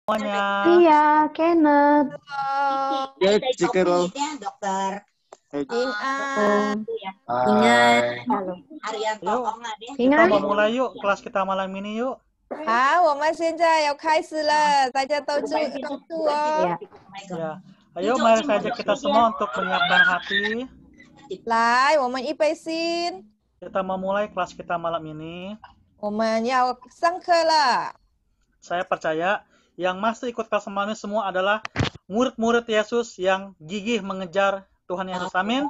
semuanya. Iya, Kenneth. Ya, Dari jika Shopee ya, dokter. Ingat. Ingat. Halo. Arianto Yuk, Onga deh. kita Ingat. mau mulai yuk kelas kita malam ini yuk. 好，我们现在要开始了，大家都注哦。 Iya. Ya, ayo mari saja kita semua untuk menyiapkan hati. 来，我们预备心， Kita mau mulai kelas kita malam ini. 我们要上课了。 Saya percaya yang masih ikut kelas malam ini semua adalah murid-murid Yesus yang gigih mengejar Tuhan Yesus. Amin.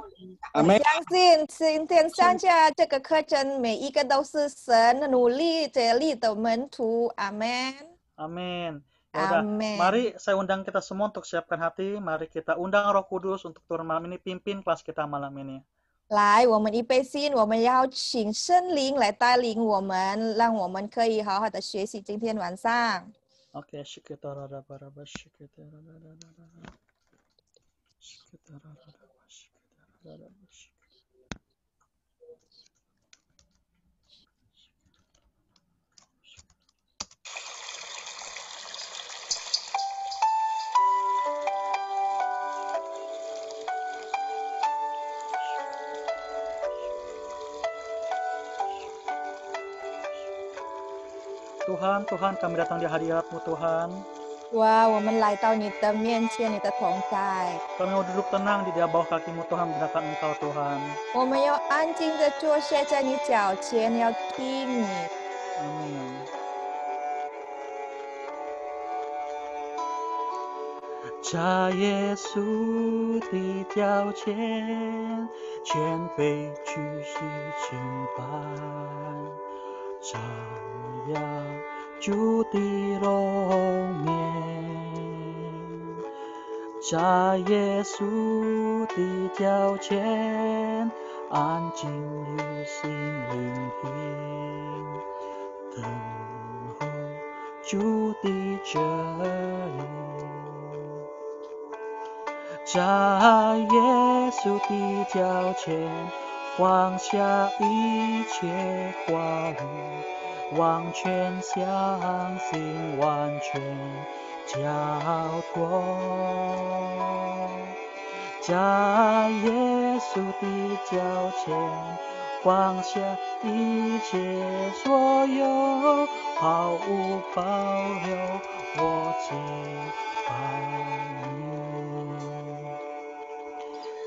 ，Amin。相信今天上下这个课程，每一个都是神努力竭力的门徒。阿门。 Amin. Ya udah, Amin. mari saya undang kita semua untuk siapkan hati. Mari kita undang Roh Kudus untuk turun malam ini, pimpin kelas kita malam ini. 来，我们预备心，我们要请圣灵来带领我们，让我们可以好好的学习今天晚上。 Oke, Tuhan, Tuhan, kami datang di hadirat-Mu, Tuhan. 主啊，我们来到你的面前，你的同在， Kami mau duduk tenang di bawah kaki-Mu, Tuhan, mendengarkan Engkau, Tuhan. 我们要安静的坐下在你脚前，要听你。 Amin. Cha Yesu di 脚前，谦卑屈膝敬拜，瞻仰主的容面。在耶稣的脚前，安静留心聆听，等候主的真理。在耶稣的脚前，放下一切挂虑，完全相信，完全交托。在耶稣的脚前，放下一切所有，毫无保留，我敬拜你。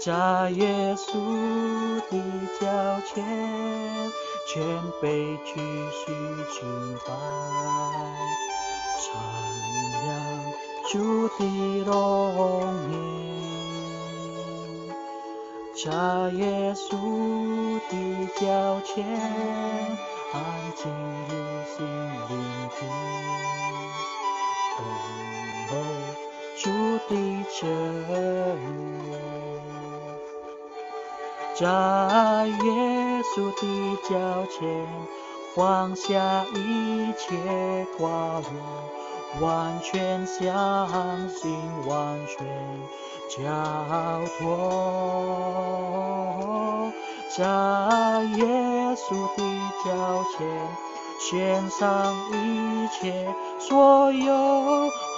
在耶稣的脚前，谦卑屈膝敬拜，瞻仰主的容颜。在耶稣的脚前，安静留心聆听，等候主的真理。在耶稣的脚前，放下一切挂虑，完全相信，完全交托。在耶稣的脚前，献上一切所有，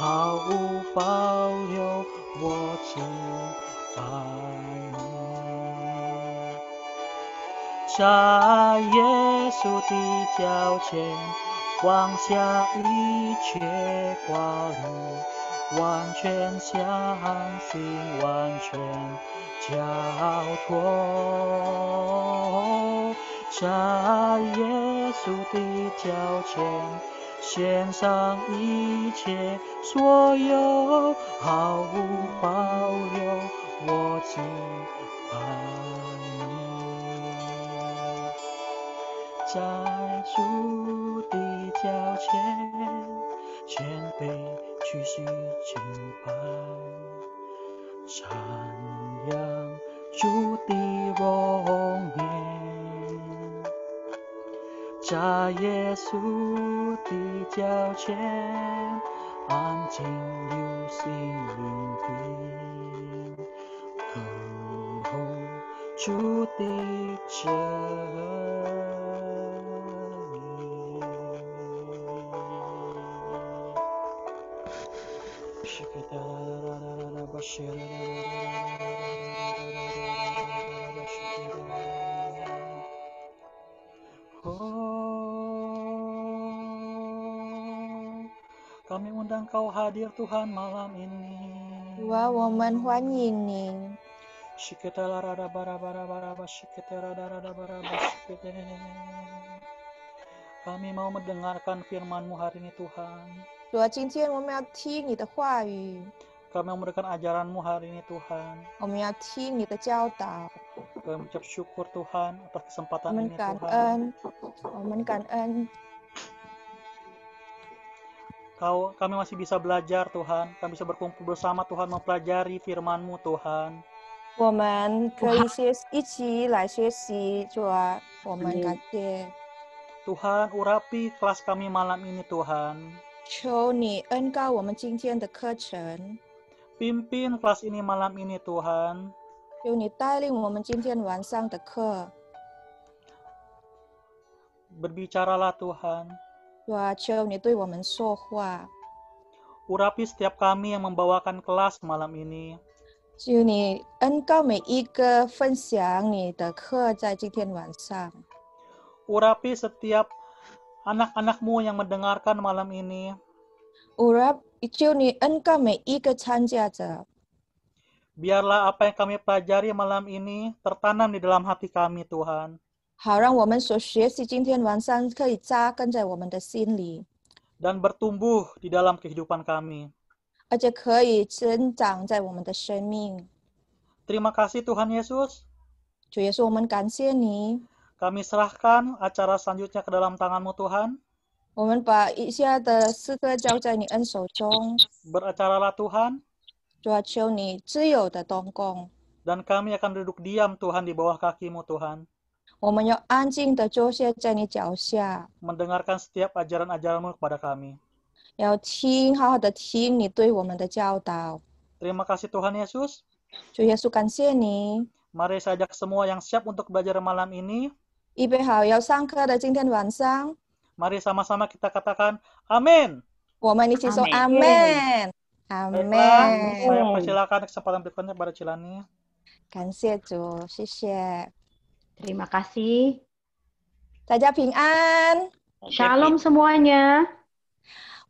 毫无保留，我敬拜你。在耶稣的脚前，放下一切挂虑，完全相信，完全交托。在耶稣的脚前，献上一切所有，毫无保留，我敬拜你。在主的脚前，谦卑屈膝敬拜，瞻仰主的容颜。在耶稣的脚前，安静留心聆听，等候主的真理。Kami undang Kau hadir Tuhan malam ini. 主啊，我们欢迎你。 Kami mau mendengarkan firman-Mu hari ini Tuhan. 主啊，今天我们要听你的话语， Kami mau mendengarkan ajaran-Mu hari ini Tuhan. 我们要听你的教导， Kami mengucap syukur Tuhan atas 我 kesempatan 们 ini 感 Tuhan. 恩，我们感恩。 Kami masih bisa belajar Tuhan. Kami bisa berkumpul bersama Tuhan mempelajari firman-Mu Tuhan. 我们可以一起来学习，主啊，我们感谢。 Tuhan, urapi kelas kami malam ini Tuhan. 求你恩膏我们今天的课程， Pimpin kelas ini malam ini Tuhan. 求你带领我们今天晚上的课， Berbicaralah Tuhan. 主啊，求你对我们说话， Urapi setiap kami yang membawakan kelas malam ini. 求你恩膏每一个分享你的课在今天晚上， Urapi setiap anak-anak-Mu yang mendengarkan malam ini. 求你恩膏每一个参加者， Biarlah apa yang kami pelajari malam ini tertanam di dalam hati kami Tuhan. 好让我们所学习今天晚上可以扎根在我们的心里， Dan bertumbuh di dalam kehidupan kami. 而且可以增长在我们的生命。 Terima kasih Tuhan Yesus. 主耶稣，我们感谢你， Kami serahkan acara selanjutnya ke dalam tangan-Mu Tuhan. 我们把以下的诗歌交在你恩手中。 Beracaralah Tuhan. 主啊，求你自由的动工， Dan kami akan duduk diam Tuhan di bawah kaki-Mu Tuhan. 我们要安静的坐下在你脚下， Mendengarkan setiap ajaran-ajaran-Mu kepada kami. 要听，好好的听你对我们的教导。 Terima kasih Tuhan Yesus. 主耶稣，感谢你， Mari saya ajak semua yang siap untuk belajar malam ini. 预备好要上课的今天晚上， Mari sama-sama kita katakan amin. 我们一起说阿门，阿 Baiklah, 门。 saya persilakan kesempatan berikutnya pada Cilani. 感谢主，谢谢 Terima kasih. 大家平安。 Shalom semuanya.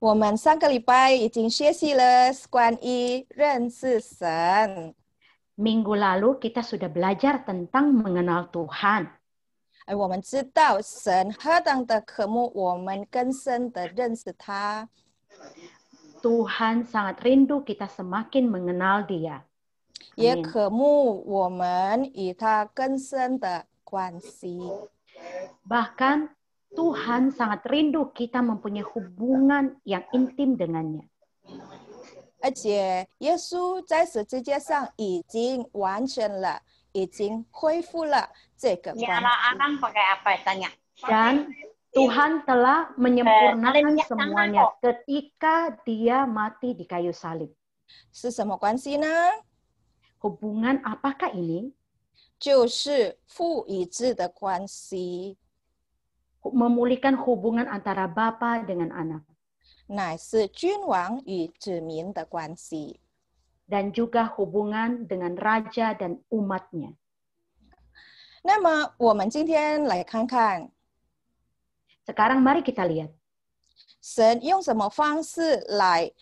我们上个礼拜已经学习了关于认识神， Minggu lalu kita sudah belajar tentang mengenal Tuhan. 而我们知道神何等的渴慕我们更深的认识他。 Tuhan sangat rindu kita semakin mengenal Dia. 也 Amin. 渴慕我们与他更深的关系。 Bahkan Tuhan sangat rindu kita mempunyai hubungan yang intim dengannya. 而且耶稣在十字架上已经完成了，已经恢复了这个关系。 Anak pakai apa tanya? Dan Tuhan telah menyempurnakan semuanya ketika Dia mati di kayu salib. 是什么关系呢？ Hubungan apakah ini? 就是父与子的关系， Memulihkan hubungan antara Bapa dengan anak. 乃是君王与子民的关系。 Dan juga hubungan dengan raja dan umatnya. 那么我们今天来看看 Sekarang mari kita lihat. 神用什么方式来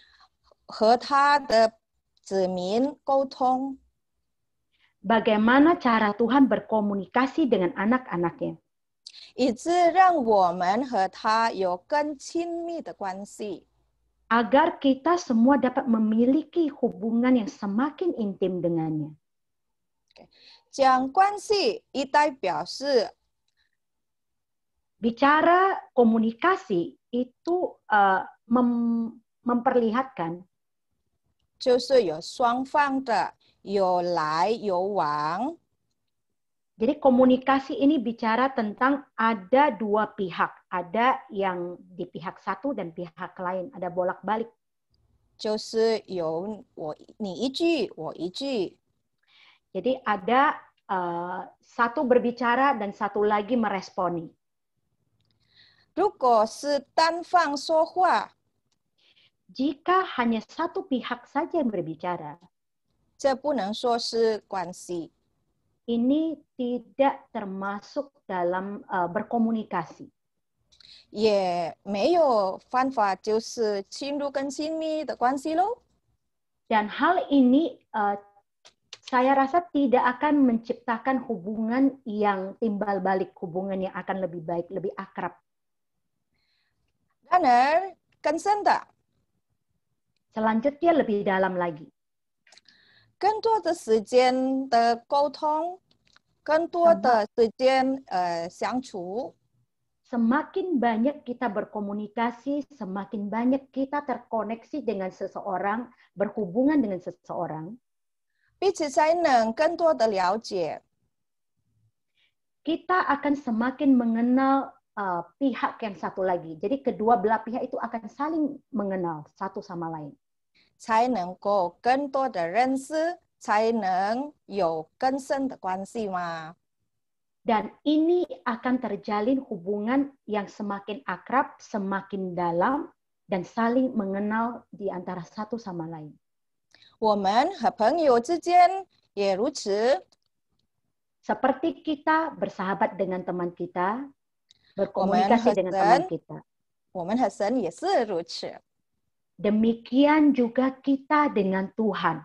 和他的子民沟通。 Bagaimana cara Tuhan berkomunikasi dengan anak-anaknya. 以致让我们和他有更亲密的关系。 Agar kita semua dapat memiliki hubungan yang semakin intim dengannya. 讲关系一代表是 Bicara komunikasi itu memperlihatkan 就是有双方的，有来有往。 Jadi komunikasi ini bicara tentang ada dua pihak. Ada yang di pihak satu dan pihak lain. Ada bolak-balik. 就是有你一句我一句， Jadi ada satu berbicara dan satu lagi meresponi. 如果是单方说话， Jika hanya satu pihak saja yang berbicara, 这不能说是关系， ini tidak termasuk dalam berkomunikasi. 也没有办法就是亲密跟亲密的关系咯。 Dan hal ini saya rasa tidak akan menciptakan hubungan yang timbal balik, hubungan yang akan lebih baik, lebih akrab. 然而更深的， Selanjutnya lebih dalam lagi. 更多的时间的沟通，更多的时间相处， Semakin banyak kita berkomunikasi, semakin banyak kita terkoneksi dengan seseorang, berhubungan dengan seseorang, 彼此才能更多的了解， kita akan semakin mengenal pihak yang satu lagi. Jadi kedua belah pihak itu akan saling mengenal satu sama lain. 才能够更多的认识，才能有更深的关系嘛。 Dan ini akan terjalin hubungan yang semakin akrab, semakin dalam, dan saling mengenal di antara satu sama lain. 我们和朋友之间也如此， Seperti kita bersahabat dengan teman kita, berkomunikasi dengan teman kita. 我们和神也是如此。 Demikian juga kita dengan Tuhan.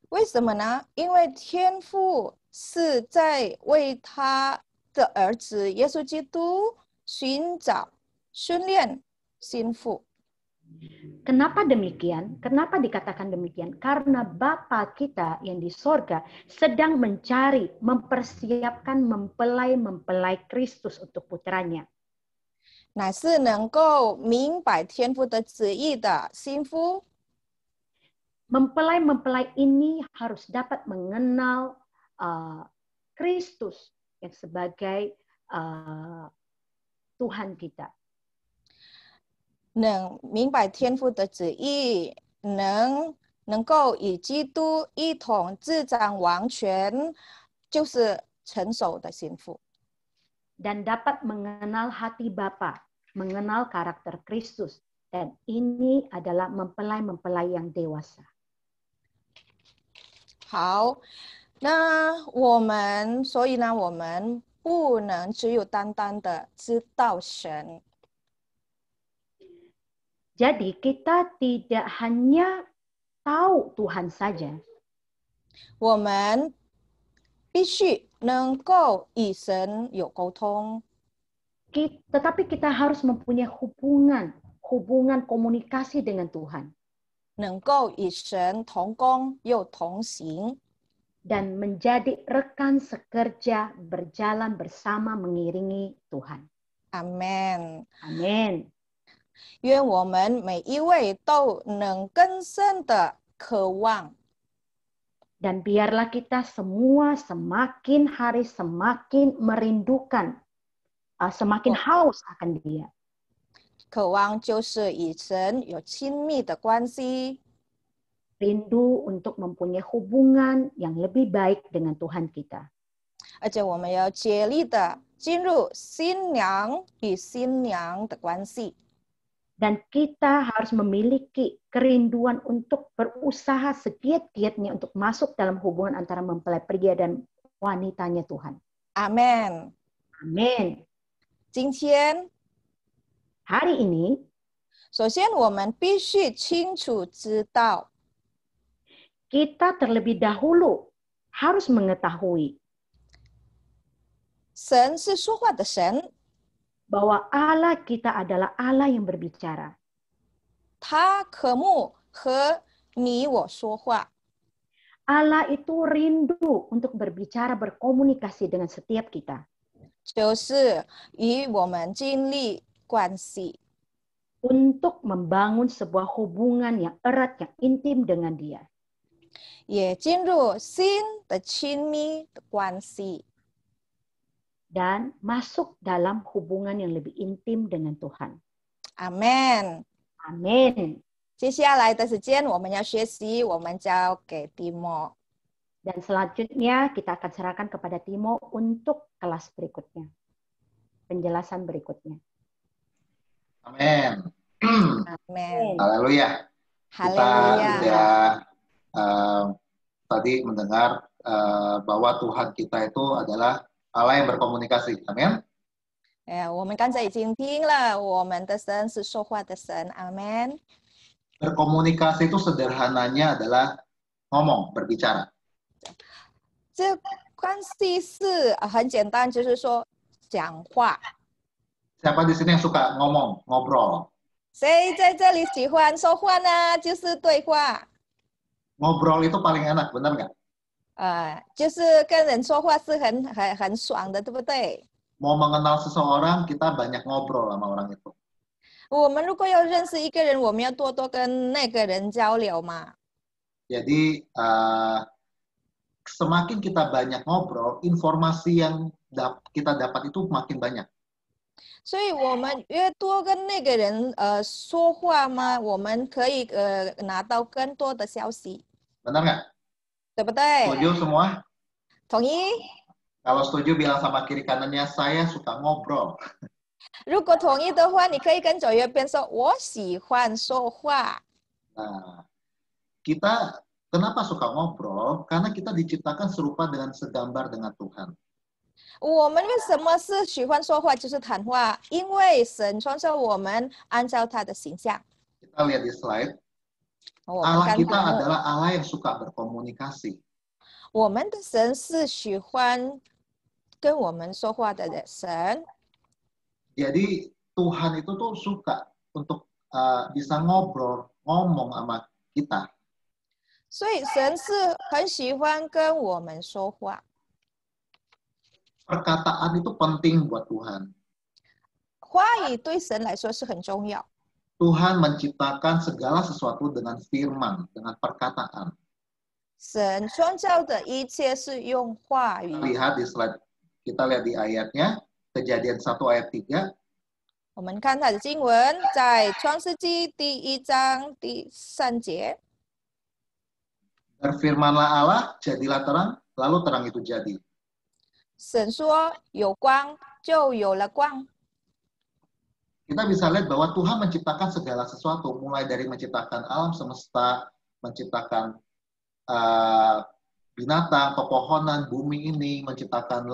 为什么呢？因为天父是在为他的儿子耶稣基督寻找、训练心腹。 Kenapa demikian? Kenapa dikatakan demikian? Karena Bapa kita yang di sorga sedang mencari, mempersiapkan mempelai Kristus untuk putranya. 乃是能够明白天父的旨意的心腹。 Mempelai ini harus dapat mengenal Kristus yang sebagai Tuhan kita. 能明白天父的旨意，能够与基督一同执掌王权，就是成熟的心腹。 Dan dapat mengenal hati Bapa, mengenal karakter Kristus. Dan ini adalah mempelai yang dewasa. 好，那所以呢，我们不能只有单单的知道神。 Jadi kita tidak hanya tahu Tuhan saja. 我们必须能够与神有沟通， Tetapi kita harus mempunyai hubungan komunikasi dengan Tuhan. 能够与神同工又同行。 Dan menjadi rekan sekerja berjalan bersama mengiringi Tuhan. 阿门。 Amin. 愿我们每一位都能更深的渴望， Dan biarlah kita semua semakin hari semakin merindukan, semakin haus akan Dia. 渴望就是与神有亲密的关系， Rindu untuk mempunyai hubungan yang lebih baik dengan Tuhan kita. 而且我们要竭力的进入新娘与新娘的关系。 Dan kita harus memiliki kerinduan untuk berusaha segiat-giatnya untuk masuk dalam hubungan antara mempelai pria dan wanitanya Tuhan. 阿门。 Amin. 今天， Hari ini, 首先我们必须清楚知道， kita terlebih dahulu harus mengetahui 神是说话的神， bahwa Allah kita adalah Allah yang berbicara. 他渴慕和你我说话。 Allah itu rindu untuk berbicara, berkomunikasi dengan setiap kita. 就是与我们建立关系， Untuk membangun sebuah hubungan yang erat, yang intim dengan Dia. 也进入新的亲密的关系。 Dan masuk dalam hubungan yang lebih intim dengan Tuhan. 阿门。 Amin. 接下来的时间，我们要学习，我们交给蒂莫。 Dan selanjutnya kita akan serahkan kepada Timo untuk kelas berikutnya. Penjelasan berikutnya. Amin. Amin. Haleluya. Kita Haleluya. udah tadi mendengar bahwa Tuhan kita itu adalah Allah yang berkomunikasi. Amin. 我们刚才已经听了，我们的神是说话的神，阿门。 Berkomunikasi itu sederhananya adalah ngomong, berbicara. 这关系是很简单，就是说讲话。 Siapa di sini yang suka ngomong, ngobrol? 谁在这里喜欢说话呢？就是对话， Ngobrol itu paling enak, benar nggak? 就是跟人说话是很爽的，对不对？ Mau mengenal seseorang, kita banyak ngobrol sama orang itu. 我们如果要认识一个人，我们要多多跟那个人交流嘛。 Jadi semakin kita banyak ngobrol, informasi yang kita dapat itu makin banyak. 所以我们越多跟那个人说话嘛，我们可以拿到更多的消息， Benar nggak? 对不对？ Setuju semua? 同意？ Kalau setuju bilang sama kiri kanannya, saya suka ngobrol. 如果同意的话，你可以跟左右边说，我喜欢说话。 Nah, kita kenapa suka ngobrol? Karena kita diciptakan serupa dengan segambar dengan Tuhan. 我们为什么是喜欢说话，就是谈话？因为神创造我们按照他的形象。 Kita lihat di slide. 我们 Allah 看 kita 题目 adalah Allah yang suka berkomunikasi. 我们的神是喜欢跟我们说话的神。 Jadi Tuhan itu tuh suka untuk bisa ngobrol, ngomong sama kita. 所以神是很喜欢跟我们说话。 Perkataan itu penting buat Tuhan. 话语对神来说是很重要。 Tuhan menciptakan segala sesuatu dengan firman, dengan perkataan. 神创造的一切是用话语。 Lihat di slide, kita lihat di ayatnya, Kejadian 1 ayat 3. 我们看他的经文，在创世纪第1章第3节。 Berfirmanlah Allah, jadilah terang, lalu terang itu jadi. 神说有光，就有了光。 Kita bisa lihat bahwa Tuhan menciptakan segala sesuatu, mulai dari menciptakan alam semesta, menciptakan binatang, pepohonan, bumi ini, menciptakan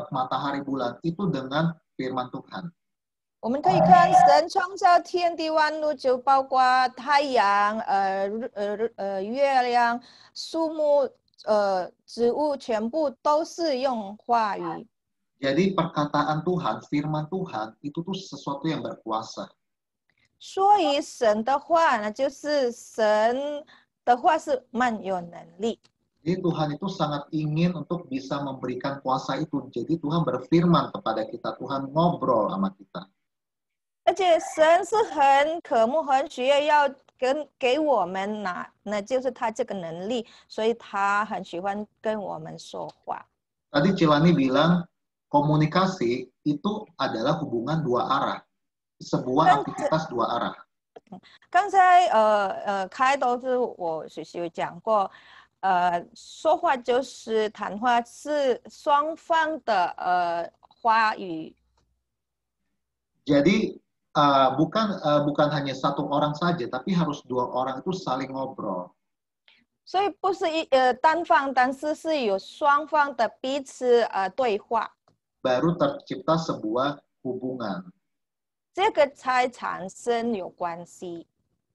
matahari, bulan, itu dengan firman Tuhan. 我们可以看神创造天地万物，就包括太阳、月亮、树木、植物，全部都是用话语。 Jadi perkataan Tuhan, firman Tuhan, itu tuh sesuatu yang berkuasa. 所以神的话呢，就是神的话是蛮有能力。 Jadi Tuhan itu sangat ingin untuk bisa memberikan kuasa itu. Jadi Tuhan berfirman kepada kita, Tuhan ngobrol sama kita. 而且神是很渴慕、很需要给我们那就是他这个能力，所以他很喜欢跟我们说话。 Tadi Cilani bilang komunikasi itu adalah hubungan dua arah, sebuah aktivitas dua arah. 刚才开头是我学习有讲过，说话就是谈话，是双方的话语。 Jadi bukan hanya satu orang saja, tapi harus dua orang itu saling ngobrol. 所以不是单方，但是是有双方的彼此对话， Baru tercipta sebuah hubungan. 这个才产生有关系。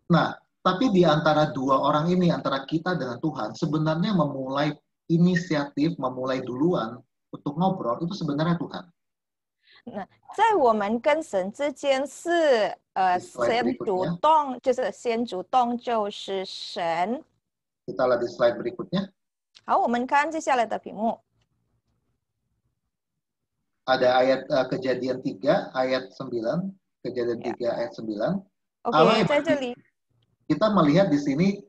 Nah, tapi di antara dua orang ini, antara kita dengan Tuhan, sebenarnya memulai inisiatif, memulai duluan untuk ngobrol, itu sebenarnya Tuhan. 那在我们跟神之间是先主动，就是先主动就是神。 Kita lihat di slide berikutnya. 好，我们看接下来的屏幕。 Ada ayat Kejadian 3 ayat 9, Kejadian 3 ayat 9. OK， 在这里 kita melihat di sini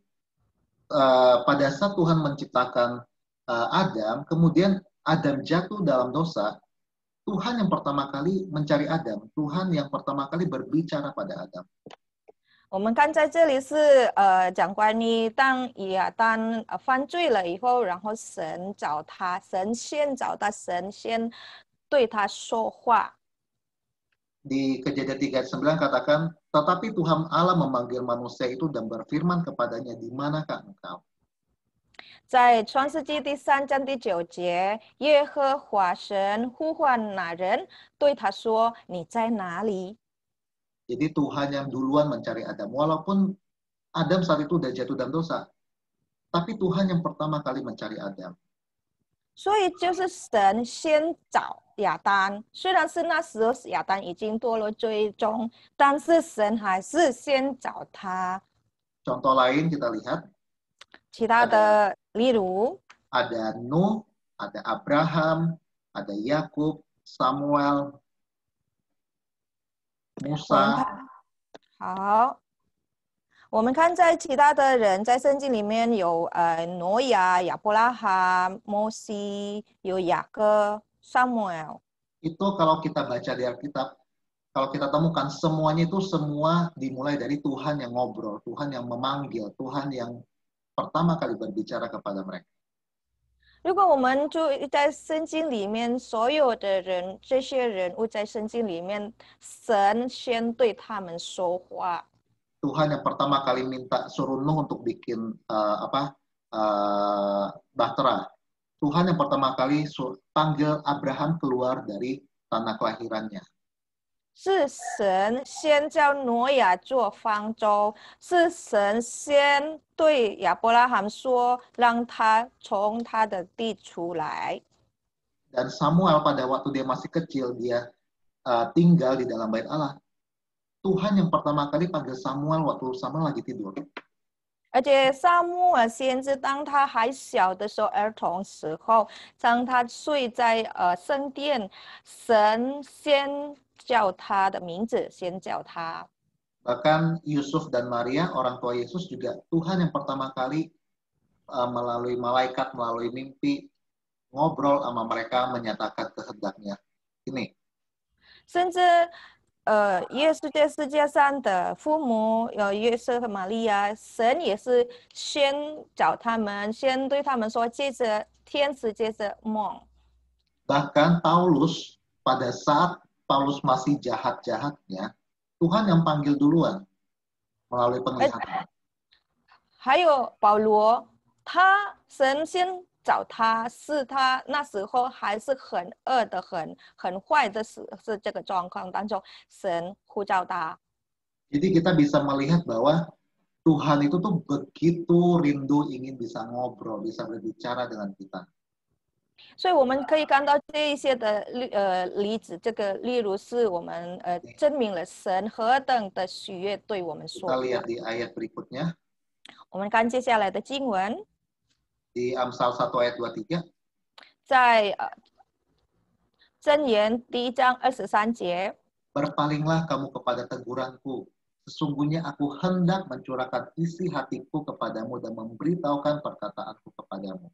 pada saat Tuhan menciptakan Adam, kemudian Adam jatuh dalam dosa, Tuhan yang pertama kali mencari Adam, Tuhan yang pertama kali berbicara pada Adam. 我们看在这里是讲关于当亚当犯罪了以后，然后神找他，神先找他，神先对他说话。Di Kejadian 3 ayat 9 katakan, tetapi Tuhan Allah memanggil manusia itu dan berfirman kepadanya, di manakah engkau? 在创世纪第3章第9节，耶和华神呼唤那人，对他说：“你在哪里？” Jadi Tuhan yang duluan mencari Adam. Walaupun Adam saat itu udah jatuh dalam dosa, tapi Tuhan yang pertama kali mencari Adam. 所以就是神先找亚当，虽然是那时候亚当已经堕落最终，但是神还是先找他。 Contoh lain kita lihat, 其他的，例如 ada Nuh, ada Abraham, ada Yakub, Samuel, 我们 Musa. 看，好，我们看在其他的人在圣经里面有挪亚、亚伯拉罕、摩西，有雅各、Samuel。 Itu kalau kita baca di Alkitab, kalau kita temukan semuanya itu semua dimulai dari Tuhan yang ngobrol, Tuhan yang memanggil, Tuhan yang pertama kali berbicara kepada mereka. 如果我们就在圣经里面所有的人，这些人物在圣经里面，神先对他们说话。 Tuhan yang pertama kali minta suruh Nuh untuk bikin bahtera. Tuhan yang pertama kali panggil Abraham keluar dari tanah kelahirannya. 是神先叫挪亚做方舟，是神先对亚伯拉罕说，让他从他的地出来。 Dan Samuel pada waktu dia masih kecil, dia tinggal di dalam bait Allah. Tuhan yang pertama kali panggil Samuel waktu Samuel lagi tidur. 而且撒母耳先知当他还小的时候，儿童时候，当他睡在圣殿，神先叫他的名字，先叫他。 Bahkan Yusuf dan Maria, orang tua Yesus juga Tuhan yang pertama kali melalui malaikat, melalui mimpi, ngobrol sama mereka, menyatakan kehendaknya. Ini. 甚至耶稣在世界上的父母，约瑟和玛利亚，神也是先找他们，先对他们说，借着天使，借着梦。 Bahkan Paulus, pada saat Paulus masih jahat-jahatnya, Tuhan yang panggil duluan melalui penglihatan. 还有保罗，神先找他，是他那时候还是很恶的、很坏的是这个状况当中，神呼召他。 Jadi kita bisa melihat bahwa Tuhan itu tuh begitu rindu ingin bisa ngobrol, bisa berbicara dengan kita. 所以我们可以看到这一些的例子，这个例如是我们证明了神何等的喜悦对我们说。 Kita lihat di ayat berikutnya. 我们看接下来的经文， Di Amsal 1 ayat 23. 在箴言第1章23节。 Berpalinglah kamu kepada teguranku. Sesungguhnya aku hendak mencurahkan isi hatiku kepadamu dan memberitahukan perkataanku kepadamu.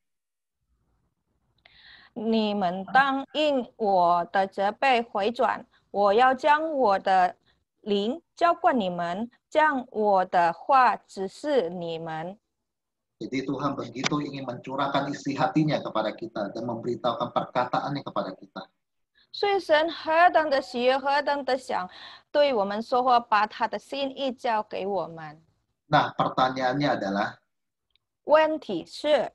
你们当因我的责备回转，我要将我的灵浇灌你们，将我的话指示你们。 Jadi Tuhan begitu ingin mencurahkan isi hatinya kepada kita dan memberitahukan perkataannya kepada kita. 所以神何等的喜悦，何等的想对我们说话，把他的心意交给我们。 Nah, pertanyaannya adalah, 问题是，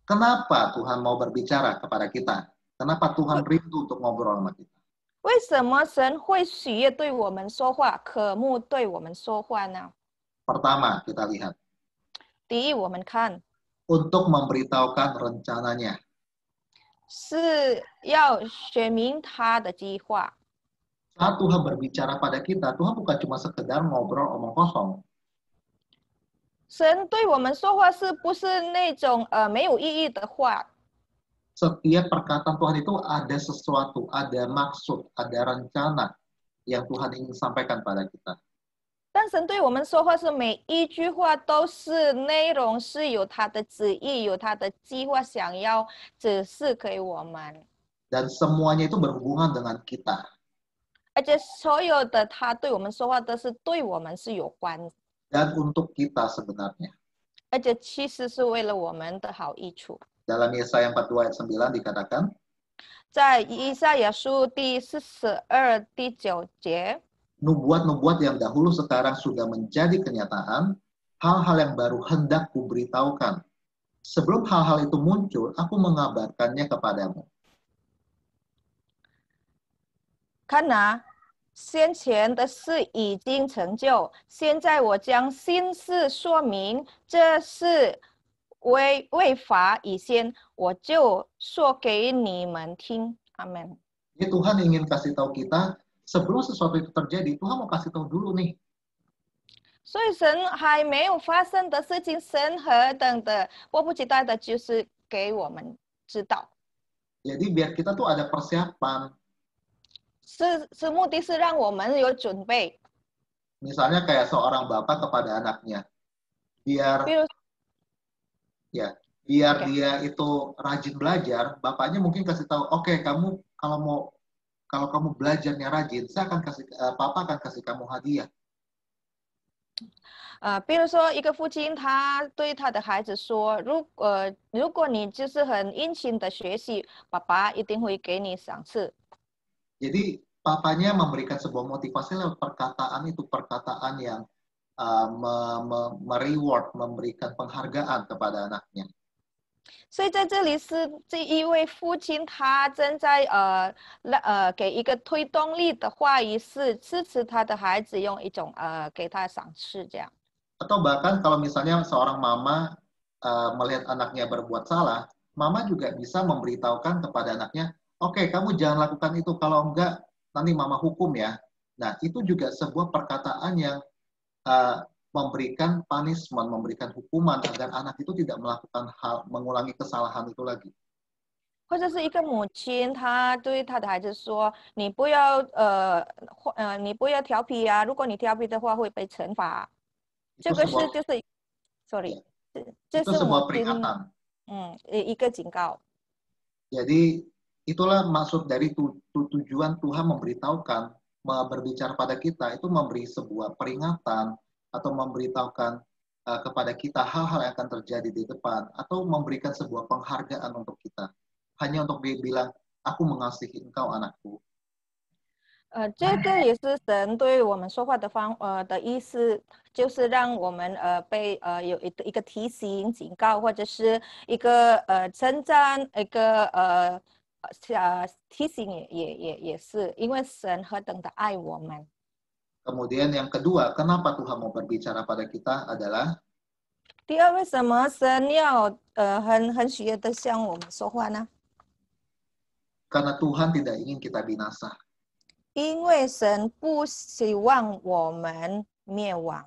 kenapa Tuhan mau berbicara kepada kita? Kenapa Tuhan rindu untuk ngobrol sama kita? 为什么神会喜悦对我们说话，渴慕对我们说话呢？ Pertama, kita lihat. 第一，我们看 Untuk memberitahukan rencananya. 是要选明他的计划。 Saat Tuhan berbicara pada kita, Tuhan bukan cuma sekedar ngobrol omong kosong. 神对我们说话是不是那种没有意义的话？ Setiap perkataan Tuhan itu ada sesuatu, ada maksud, ada rencana yang Tuhan ingin sampaikan pada kita. 但神对我们说话是每一句话都是内容是有他的旨意，有他的计划，想要指示给我们。 Dan semuanya itu berhubungan dengan kita. 而且所有的他对我们说话都是对我们是有关， Dan untuk kita sebenarnya. 而且其实是为了我们的好益处。 Dalam Yesaya 42 ayat 9 dikatakan, 在以赛亚书第42第9节， nubuat-nubuat yang dahulu sekarang sudah menjadi kenyataan, hal-hal yang baru hendak kuberitahukan. Sebelum hal-hal itu muncul, aku mengabarkannya kepadamu. 看哪，先前的事已经成就，现在我将新事说明，这是未发以先，我就说给你们听。阿门。 Jadi Tuhan ingin kasih tahu kita, sebelum sesuatu itu terjadi, Tuhan mau kasih tahu dulu nih. 所以神还没有发生的事情，神何等的迫不及待的，就是给我们知道， Jadi biar kita tuh ada persiapan. 是目的是让我们有准备。 Misalnya kayak seorang bapak kepada anaknya, biar 比如， ya biar Oke. dia itu rajin belajar, bapaknya mungkin kasih tahu, oke, kamu kalau kamu belajarnya rajin, papa akan kasih kamu hadiah. 比如说一个父亲，他对他的孩子说，如果你就是很殷勤的学习，爸爸一定会给你赏赐。 Jadi papanya memberikan sebuah motivasi lewat perkataan itu, perkataan yang mereward, memberikan penghargaan kepada anaknya. 所以在这里是这一位父亲，他正在给一个推动力的话语，是支持他的孩子，用一种给他赏赐这样。 Atau bahkan kalau misalnya seorang mama melihat anaknya berbuat salah, mama juga bisa memberitahukan kepada anaknya, oke, kamu jangan lakukan itu, kalau enggak nanti mama hukum ya. Nah, itu juga sebuah perkataan yang memberikan punishment, memberikan hukuman agar anak itu tidak melakukan mengulangi kesalahan itu lagi. 或者是一个母亲，她对她的孩子说：“你不要调皮啊！如果你调皮的话，会被惩罚。” 这个是就是，sorry， 这 itu 是 sebuah 母亲， peringatan. 一个警告。 Jadi itulah maksud dari tujuan Tuhan memberitahukan, berbicara pada kita, itu memberi sebuah peringatan atau memberitahukan kepada kita hal-hal yang akan terjadi di depan, atau memberikan sebuah penghargaan untuk kita. Hanya untuk dia bilang, aku mengasihi engkau anakku. 这个也是神对我们说话的的意思，就是让我们被有一个提醒、警告，或者是一个称赞，一个提醒也是，因为神何等的爱我们。 Kemudian yang kedua, kenapa Tuhan mau berbicara pada kita adalah 第二，为什么神要很喜悦的向我们说话呢？ karena Tuhan tidak ingin kita binasa. 因为神不希望我们灭亡。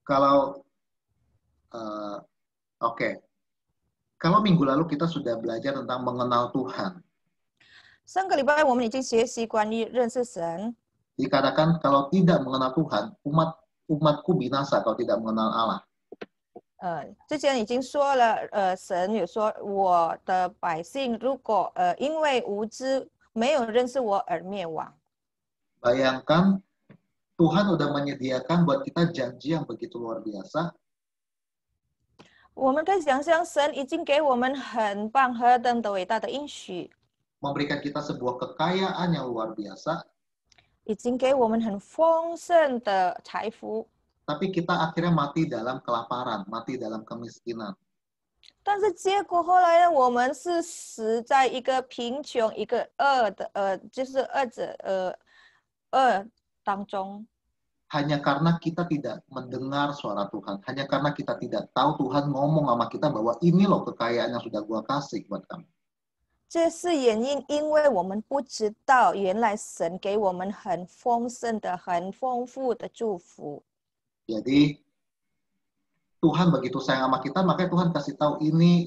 Kalau oke. Kalau minggu lalu kita sudah belajar tentang mengenal Tuhan. 上个礼拜我们已经学习关于认识神。 Dikatakan kalau tidak mengenal Tuhan, umatku binasa kalau tidak mengenal Allah. 之前已经说了，神有说我的百姓如果因为无知没有认识我而灭亡。 Bayangkan Tuhan udah menyediakan buat kita janji yang begitu luar biasa. 我们可以想象，神已经给我们很棒、何等的伟大的应许， Memberikan kita sebuah kekayaan yang luar biasa. 已经给我们很丰盛的财富。 Tapi kita akhirnya mati dalam kelaparan, mati dalam kemiskinan. 但是结果后来呢，我们是死在一个贫穷、一个恶的就是恶当中。 Hanya karena kita tidak mendengar suara Tuhan. Hanya karena kita tidak tahu Tuhan ngomong sama kita bahwa ini loh kekayaan yang sudah gua kasih buat kamu. 这是因为我们不知道，原来神给我们很丰盛的、很丰富的祝福。 Jadi Tuhan begitu sayang sama kita, makanya Tuhan kasih tahu ini,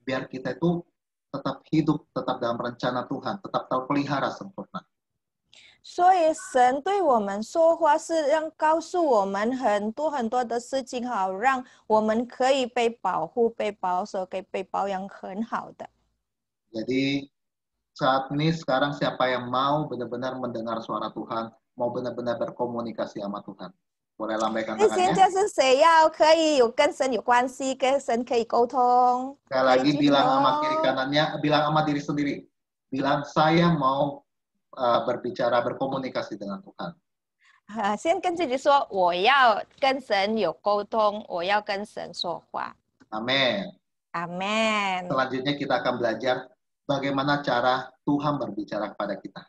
biar kita itu tetap hidup, tetap dalam rencana Tuhan, tetap terpelihara sempurna. 所以神对我们说话是告诉我们很多的事情，好让我们可以被保护、被保守、被保养很好的。 Jadi saat ini sekarang siapa yang mau benar-benar mendengar suara Tuhan, mau benar-benar berkomunikasi sama Tuhan. Boleh lambaikan 那现 tangannya. 在是谁要可以有跟神有关系，跟神可以沟通？ Sekali 可以 lagi 举 bilang sama 手。 kiri kanannya, bilang sama diri sendiri. Bilang saya mau berbicara, berkomunikasi dengan Tuhan. 先跟自己说，我要跟神有沟通，我要跟神说话。 Amin. Amen。 Selanjutnya kita akan belajar bagaimana cara Tuhan berbicara kepada kita.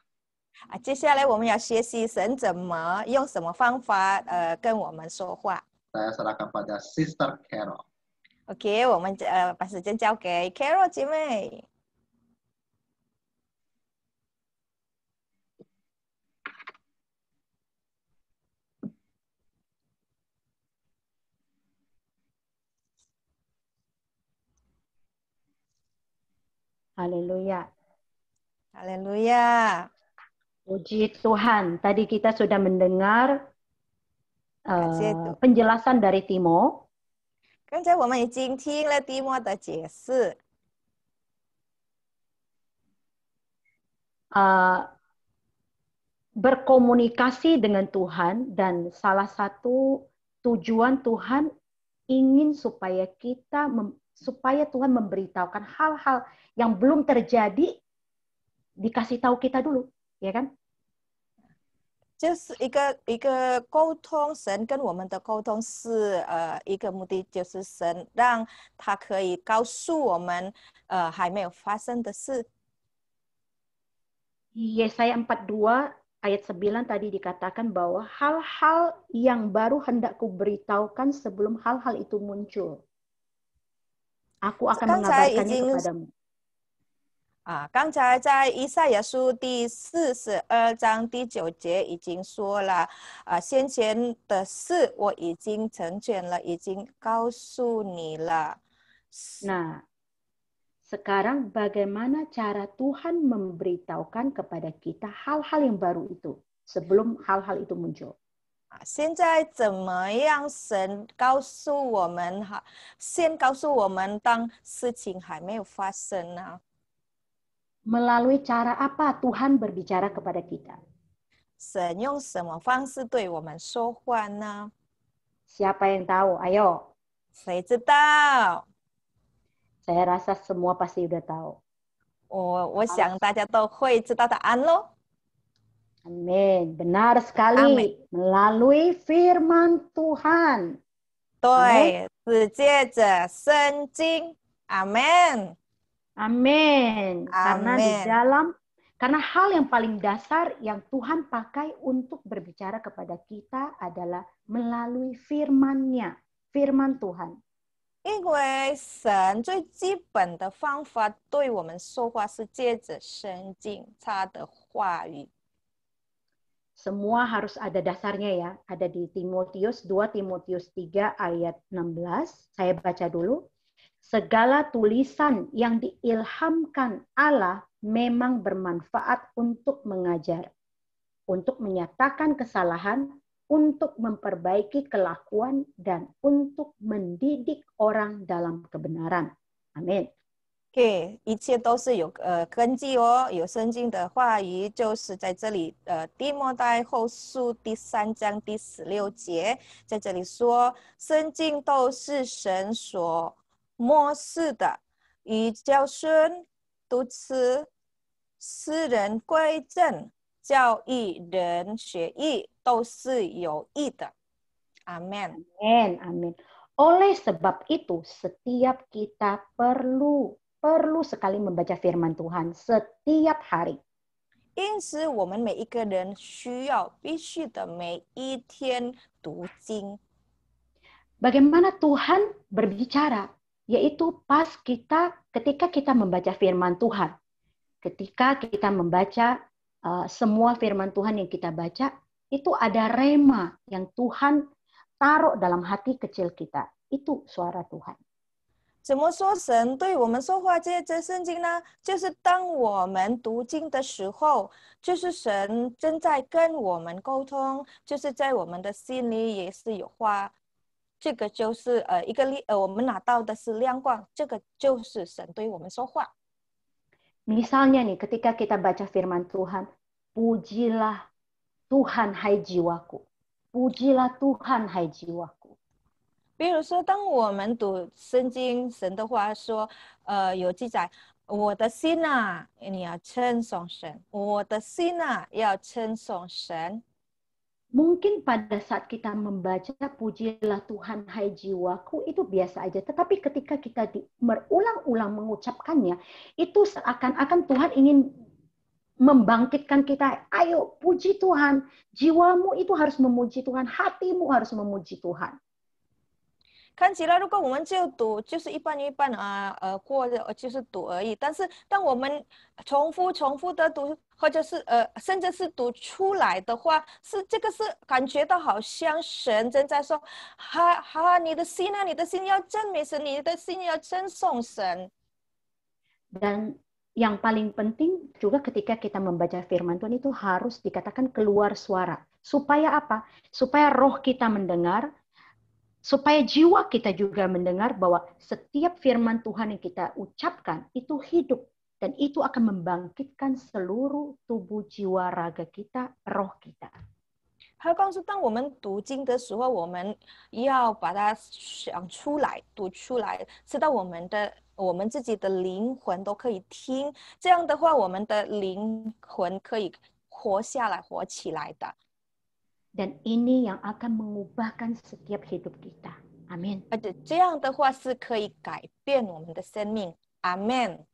接下来我们要学习神怎么用什么方法跟我们说话。 Saya serahkan pada Sister Carol. OK， 我们把时间交给 Carol 姐妹。 Haleluya. Haleluya. Puji Tuhan. Tadi kita sudah mendengar Tuhan. penjelasan dari Timo. 刚才我们已经听了提摩的解释。 berkomunikasi dengan Tuhan, dan salah satu tujuan Tuhan ingin supaya supaya Tuhan memberitahukan hal-hal yang belum terjadi, dikasih tahu kita dulu, ya kan? 就是一个沟通，神跟我们的沟通是一个目的，就是神让他可以告诉我们还没有发生的事。 Yesaya 42 ayat 9 tadi dikatakan bahwa hal-hal yang baru hendak kuberitahukan sebelum hal-hal itu muncul. Aku akan mengabarkannya kepadamu. 刚才在以赛亚书第42章第9节已经说了，先前的事我已经成全了，已经告诉你了。 Nah, sekarang bagaimana cara Tuhan memberitahukan kepada kita hal-hal yang baru itu sebelum hal-hal itu muncul? 现在怎么样神告诉我们先告诉我们当事情还没有发生呢？ Melalui cara apa Tuhan berbicara kepada kita? 神用什么方式对我们说话呢？ Siapa yang tahu? Ayo. 谁知道？ Saya rasa semua pasti udah tahu. 我想大家都会知道答案咯。 Amin. Benar sekali. Amin. Melalui firman Tuhan. 对，是借着圣经。Amin. Amin. Karena di Amin. karena hal yang paling dasar yang Tuhan pakai untuk berbicara kepada kita adalah melalui firman-Nya, firman Tuhan. 因为神最基本的方法对我们说话是借着圣经，他的话语。 Semua harus ada dasarnya ya. Ada di Timotius 2 Timotius 3 ayat 16. Saya baca dulu. Segala tulisan yang diilhamkan Allah memang bermanfaat untuk mengajar, untuk menyatakan kesalahan, untuk memperbaiki kelakuan, dan untuk mendidik orang dalam kebenaran. Amin. 对，一切都是有根据哦，有圣经的话语，就是在这里提摩太后书第3章第16节，在这里说，圣经都是神所默示的，以教训、督斥、使人归正、教育人学艺，都是有益的。Amin. Amin, amin. Oleh sebab itu, setiap kita perlu sekali membaca firman Tuhan setiap hari. 因此，我们每一个人必须的每一天读经。 Bagaimana Tuhan berbicara? Yaitu ketika kita membaca firman Tuhan. Ketika kita membaca semua firman Tuhan yang kita baca, itu ada rema yang Tuhan taruh dalam hati kecil kita. Itu suara Tuhan. 怎么说神对我们说话？这圣经呢，就是当我们读经的时候，就是神正在跟我们沟通，就是在我们的心里也是有话。这个就是我们拿到的是亮光，这个就是神对我们说话。 Misalnya nih, ketika kita baca firman Tuhan, pujilah Tuhan hai jiwaku. pujilah Tuhan hai jiwaku. 比如说，当我们读圣经，神的话说，有记载，我的心啊，你要称颂神；我的心啊，要称颂神。 Mungkin pada saat kita membaca pujilah Tuhan hai jiwaku itu biasa aja. Tetapi ketika kita berulang-ulang mengucapkannya, itu seakan-akan Tuhan ingin membangkitkan kita. Ayo puji Tuhan. Jiwamu itu harus memuji Tuhan. Hatimu harus memuji Tuhan. 看起来，如果我们就读，就是一半一半过的就是读而已。但是，当我们重复的读，或者是甚至是读出来的话，这个是感觉到好像神正在说：你的心啊，你的心要赞美神，你的心要称颂神。 Dan yang paling penting juga ketika kita membaca firman Tuhan itu harus dikatakan keluar suara. Supaya apa? Supaya roh kita mendengar, supaya jiwa kita juga mendengar bahwa setiap firman Tuhan yang kita ucapkan itu hidup. Dan itu akan membangkitkan seluruh tubuh jiwa raga kita, roh kita. 何况是当我们读经的时候，我们要把它想出来、读出来，直到我们自己的灵魂都可以听。这样的话，我们的灵魂可以活下来、活起来的。 Dan ini yang akan mengubahkan setiap hidup kita. Amin. 而且这样的话是可以改变我们的生命。Amen.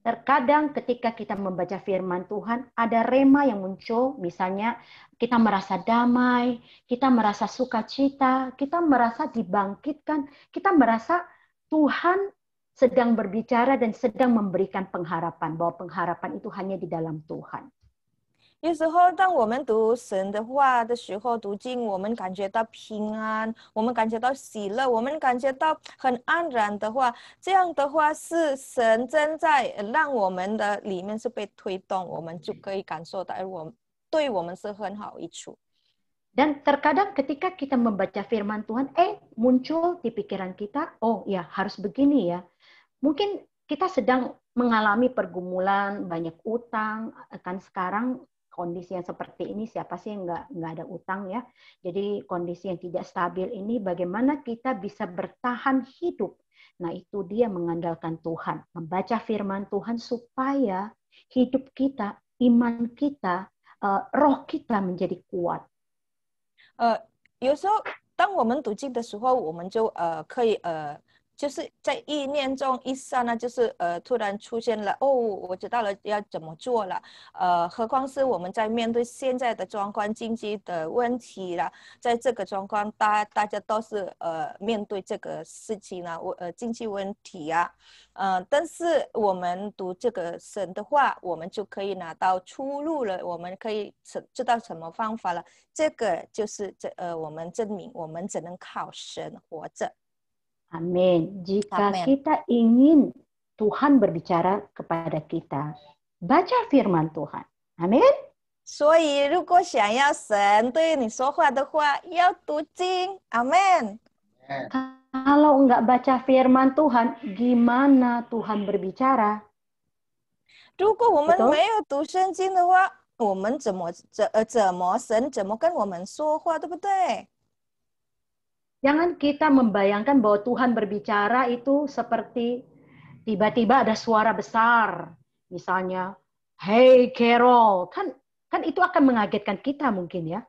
Terkadang ketika kita membaca firman Tuhan, ada rema yang muncul, misalnya kita merasa damai, kita merasa sukacita, kita merasa dibangkitkan, kita merasa Tuhan sedang berbicara dan sedang memberikan pengharapan, bahwa pengharapan itu hanya di dalam Tuhan. 有时候，当我们读神的话的时候，读经，我们感觉到平安，我们感觉到喜乐，我们感觉到很安然的话，这样的话是神正在让我们的里面是被推动，我们就可以感受到，对我们是很好益处。 Dan terkadang ketika kita membaca firman Tuhan, muncul di pikiran kita, oh ya harus begini ya. Mungkin kita sedang mengalami pergumulan, banyak utang, kan sekarang kondisi yang seperti ini siapa sih yang nggak ada utang ya. Jadi kondisi yang tidak stabil ini bagaimana kita bisa bertahan hidup. Nah itu dia mengandalkan Tuhan. Membaca firman Tuhan supaya hidup kita, iman kita, roh kita menjadi kuat. 有时候当我们读经的时候，我们就可以就是在意念中一刹那，就是突然出现了哦，我知道了要怎么做了。何况是我们在面对现在的状况、经济的问题啦，在这个状况，大家都是面对这个事情啊，经济问题啊，但是我们读这个神的话，我们就可以拿到出路了，我们可以知道什么方法了。这个就是我们证明我们只能靠神活着。 Amin. Jika Amen. kita ingin Tuhan berbicara kepada kita, baca firman Tuhan. Amin. 所以，如果想要神对你说话的话，要读经。Amen. Kalau enggak baca firman Tuhan, gimana Tuhan berbicara? 如果我们 Betul? 没有读圣经的话，我们怎么神怎么跟我们说话，对不对？ Jangan kita membayangkan bahwa Tuhan berbicara itu seperti tiba-tiba ada suara besar. Misalnya, hey Carol, kan itu akan mengagetkan kita mungkin ya.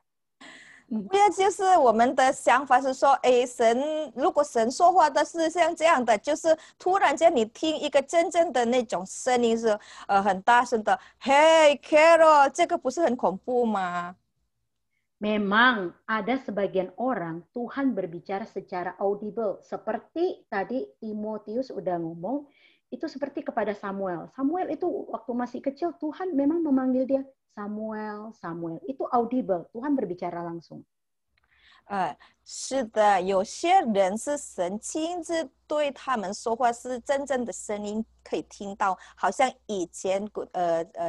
不要就是我们的想法是说，如果神说话的是像这样的，就是突然间你听一个真正的那种声音是很大声的 ，Hey Carol， 这个不是很恐怖吗？ Memang ada sebagian orang Tuhan berbicara secara audible. Seperti tadi Timotius udah ngomong, itu seperti kepada Samuel. Samuel itu waktu masih kecil Tuhan memang memanggil dia Samuel, Samuel. Itu audible, Tuhan berbicara langsung. 是的，有些人是神亲自对他们说话，是真正的声音可以听到，好像以前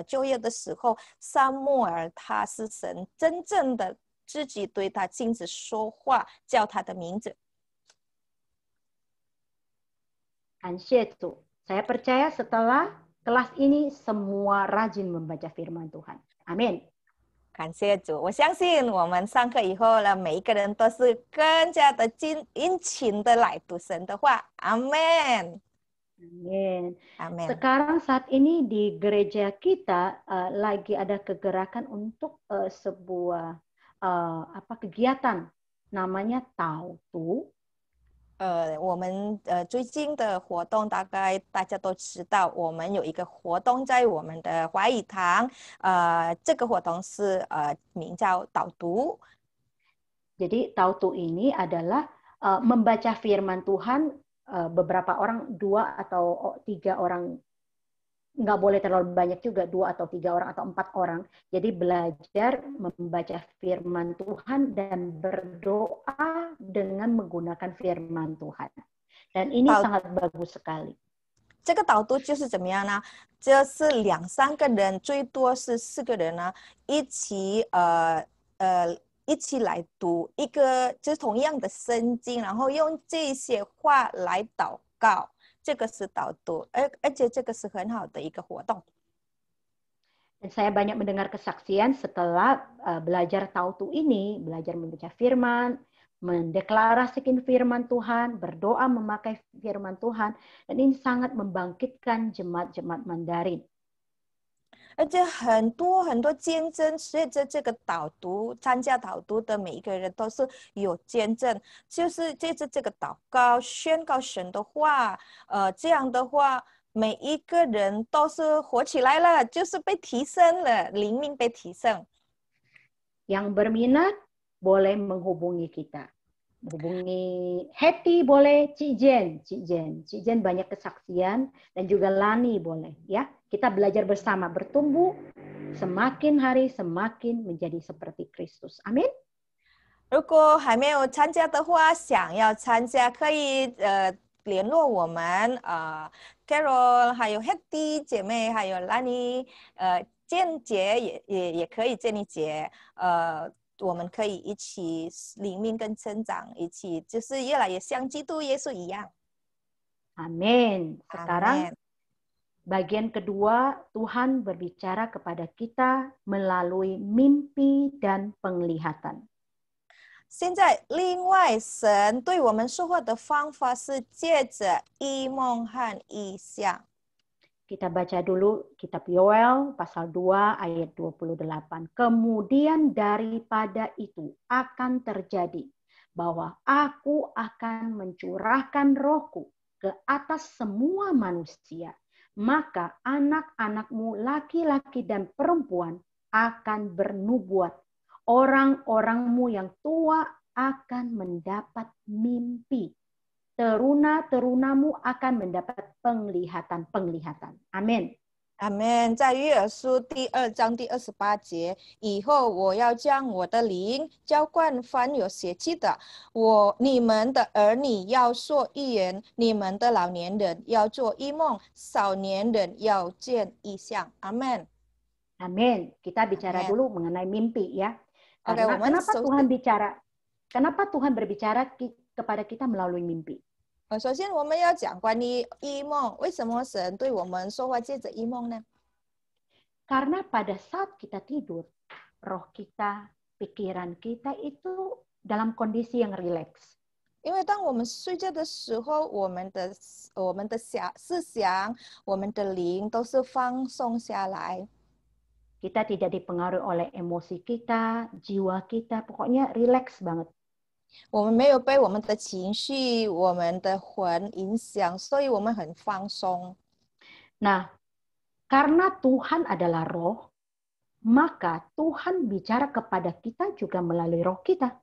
旧约的时候，撒母耳他是神真正的自己对他亲自说话，叫他的名字。 Ansyetu. Saya percaya setelah kelas ini semua rajin membaca firman Tuhan. Amin. 感谢主，我相信我们上课以后呢，每一个人都是更加的殷勤的来读神的话。阿门。 Amin. Amin. Sekarang saat ini di gereja kita lagi ada kegerakan untuk sebuah kegiatan namanya Tautu. 我们最近的活动大概大家都知道，我们有一个活动在我们的华语堂，这个活动是名叫导读。 Jadi Tautu ini adalah membaca firman Tuhan, beberapa orang 2 atau 3 orang, nggak boleh terlalu banyak juga, 2 atau 3 orang atau 4 orang. Jadi belajar membaca firman Tuhan dan berdoa dengan menggunakan firman Tuhan. Dan ini sangat bagus sekali. 这个导读就是怎么样呢？就是2、3个人，最多是4个人呢，一起来读一个就是同样的圣经，然后用这些话来祷告，这个是导读，而且这个是很好的一个活动。 Dan saya banyak mendengar kesaksian setelah belajar Tautu ini, belajar membaca firman, mendeklarasikan firman Tuhan, berdoa memakai firman Tuhan, dan ini sangat membangkitkan jemaat-jemaat Mandarin. 而且很多见证，随着这个导读，参加导读的每一个人都是有见证，就是借着这个祷告宣告神的话，这样的话，每一个人都是活起来了，就是被提升了，灵命被提升。 Yang berminat boleh menghubungi kita. Hubungi Hetty boleh, Cik Jen banyak kesaksian, dan juga Lani boleh ya. Kita belajar bersama, bertumbuh semakin hari semakin menjadi seperti Kristus. Amin. 如果还没有参加的话，想要参加可以联络我们Carol 还有 Hetty 姐妹还有 Lani 建姐也可以建立姐我们可以一起灵命跟成长，一起就是越来越像基督耶稣一样。 Amin. Sekarang bagian kedua, Tuhan berbicara kepada kita melalui mimpi dan penglihatan. 现在另外神对我们说话的方法是借着异梦和异象。 Kita baca dulu kitab Yoel pasal 2 ayat 28. Kemudian daripada itu akan terjadi bahwa aku akan mencurahkan rohku ke atas semua manusia. Maka anak-anakmu laki-laki dan perempuan akan bernubuat. Orang-orangmu yang tua akan mendapat mimpi. Teruna-terunamu akan mendapat penglihatan. Amin. Amen。在约珥书第2章第28节，以后我要将我的灵浇灌凡有血气的，你们的儿女要说预言，你们的老年人要做异梦，少年人要见异象。Amen。 Amin. Kita bicara dulu mengenai mimpi ya. Karena kenapa Tuhan berbicara kepada kita melalui mimpi? 首先我们要讲关于异梦，为什么神对我们说话借着异梦呢？ Karena pada saat kita tidur, roh kita, pikiran kita itu dalam kondisi yang rileks. 因为当我们睡觉的时候，我们的思想、我们的灵都是放松下来。 Kita tidak dipengaruhi oleh emosi kita, jiwa kita, pokoknya rileks banget. 我们没有被我们的情绪、我们的魂影响，所以我们很放松。 Nah, karena Tuhan adalah roh, maka Tuhan bicara kepada kita juga melalui roh kita.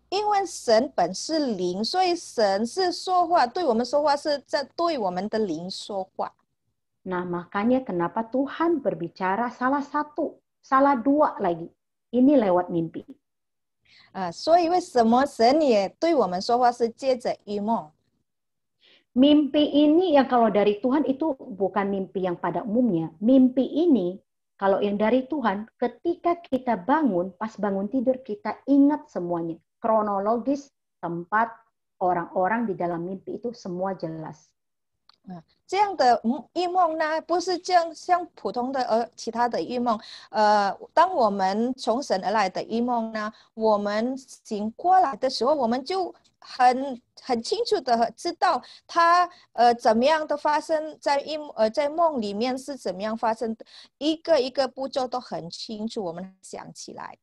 因为神本是灵，所以神是说话，对我们说话是在对我们的灵说话。 Nah, makanya kenapa Tuhan berbicara salah dua lagi. Ini lewat mimpi. 所以为什么神也对我们说话是借着异梦？ Mimpi ini yang kalau dari Tuhan itu bukan mimpi yang pada umumnya. Mimpi ini kalau yang dari Tuhan, ketika kita bangun, pas bangun tidur kita ingat semuanya. Kronologis, tempat, orang-orang di dalam mimpi itu semua jelas. 这样的异梦呢，不是这样像普通的其他的异梦。当我们从神而来的异梦呢，我们醒过来的时候，我们就很清楚的知道它怎么样的发生在梦里面是怎么样发生的，一个一个步骤都很清楚，我们想起来。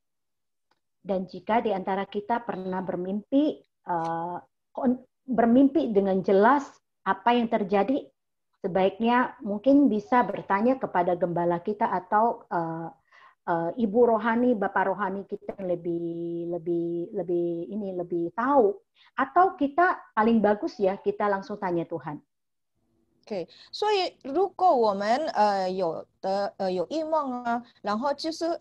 Dan jika di antara kita pernah bermimpi, bermimpi dengan jelas apa yang terjadi, sebaiknya mungkin bisa bertanya kepada gembala kita atau ibu rohani, bapak rohani kita yang lebih tahu. Atau kita paling bagus ya kita langsung tanya Tuhan. OK， 所以如果我们有异梦啊，然后就是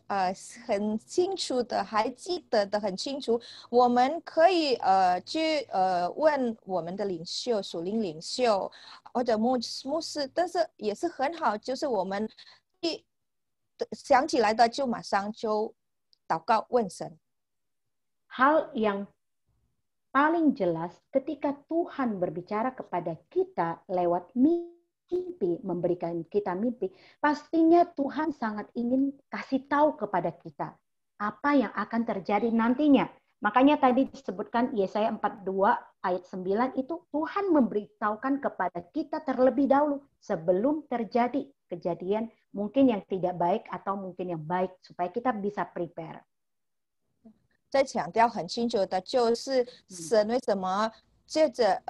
很清楚的，还记得的很清楚，我们可以去问我们的领袖、属灵领袖或者牧师，但是也是很好，就是我们想起来的就马上就祷告问神。Hal yang paling jelas ketika Tuhan berbicara kepada kita lewat mimpi, memberikan kita mimpi, pastinya Tuhan sangat ingin kasih tahu kepada kita apa yang akan terjadi nantinya. Makanya tadi disebutkan Yesaya 42 ayat 9 itu Tuhan memberitahukan kepada kita terlebih dahulu sebelum terjadi kejadian mungkin yang tidak baik atau mungkin yang baik supaya kita bisa prepare. 再强调很清楚的就是神为什么借着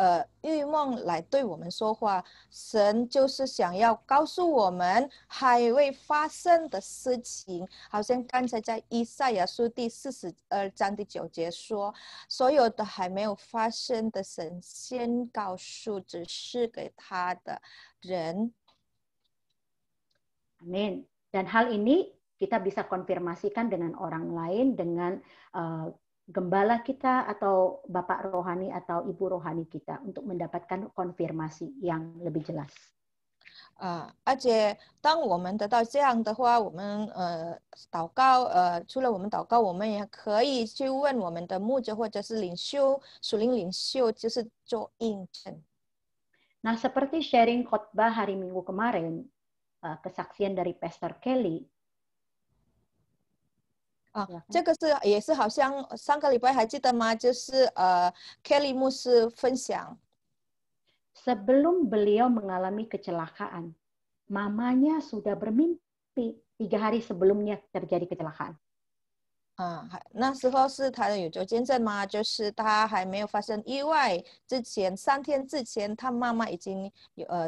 预梦来对我们说话，神就是想要告诉我们还未发生的事情，好像刚才在以赛亚书第42章第9节说，所有的还没有发生的神先告诉指示给他的人。 Amin. Dan hal ini kita bisa konfirmasikan dengan orang lain, dengan gembala kita atau bapak rohani atau ibu rohani kita untuk mendapatkan konfirmasi yang lebih jelas. 而且当我们得到这样的话，我们祷告除了我们祷告，我们也可以去问我们的牧者或者是领袖、属灵领袖，就是做印证。 Nah, seperti sharing khotbah hari Minggu kemarin, kesaksian dari Pastor Kelly. 这个也是好像上个礼拜还记得吗？就是Kelly 牧师分享。 Sebelum beliau mengalami kecelakaan, mamanya sudah bermimpi 3 hari sebelumnya terjadi kecelakaan. 那时候是他有做见证吗？就是他还没有发生意外之前，3天之前，他妈妈已经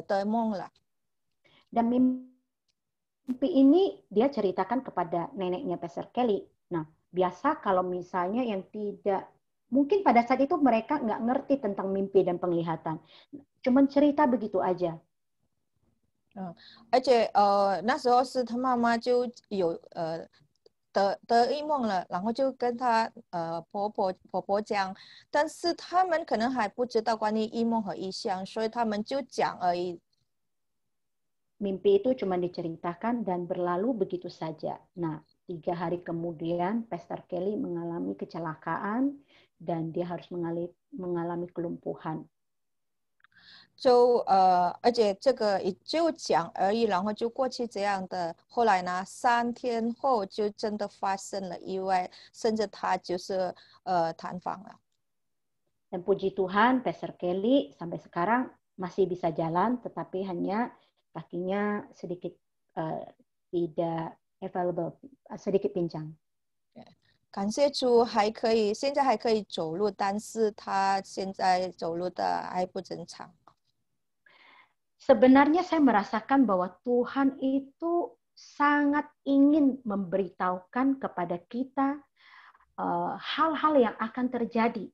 得梦了。 Dan mimpi ini dia ceritakan kepada neneknya Pastor Kelly. Nah, biasa kalau misalnya yang tidak, mungkin pada saat itu mereka nggak ngerti tentang mimpi dan penglihatan. Cuman cerita begitu aja. 而且那时候是他妈妈就有得异梦了，然后就跟他婆婆讲，但是他们可能还不知道关于异梦和异象，所以他们就讲而已。 Mimpi itu cuma diceritakan dan berlalu begitu saja. Nah, 3 hari kemudian Pastor Kelly mengalami kecelakaan dan dia harus mengalami kelumpuhan. 而且这个也就讲而已，然后就过去这样的。后来呢，3天后就真的发生了意外，甚至他就是瘫痪了。 Dan puji Tuhan, Pastor Kelly sampai sekarang masih bisa jalan, tetapi hanya kakinya sedikit tidak available, sedikit pincang. 感谢主，现在还可以走路，但是他现在走路的还不正常。 Sebenarnya saya merasakan bahwa Tuhan itu sangat ingin memberitahukan kepada kita hal-hal yang akan terjadi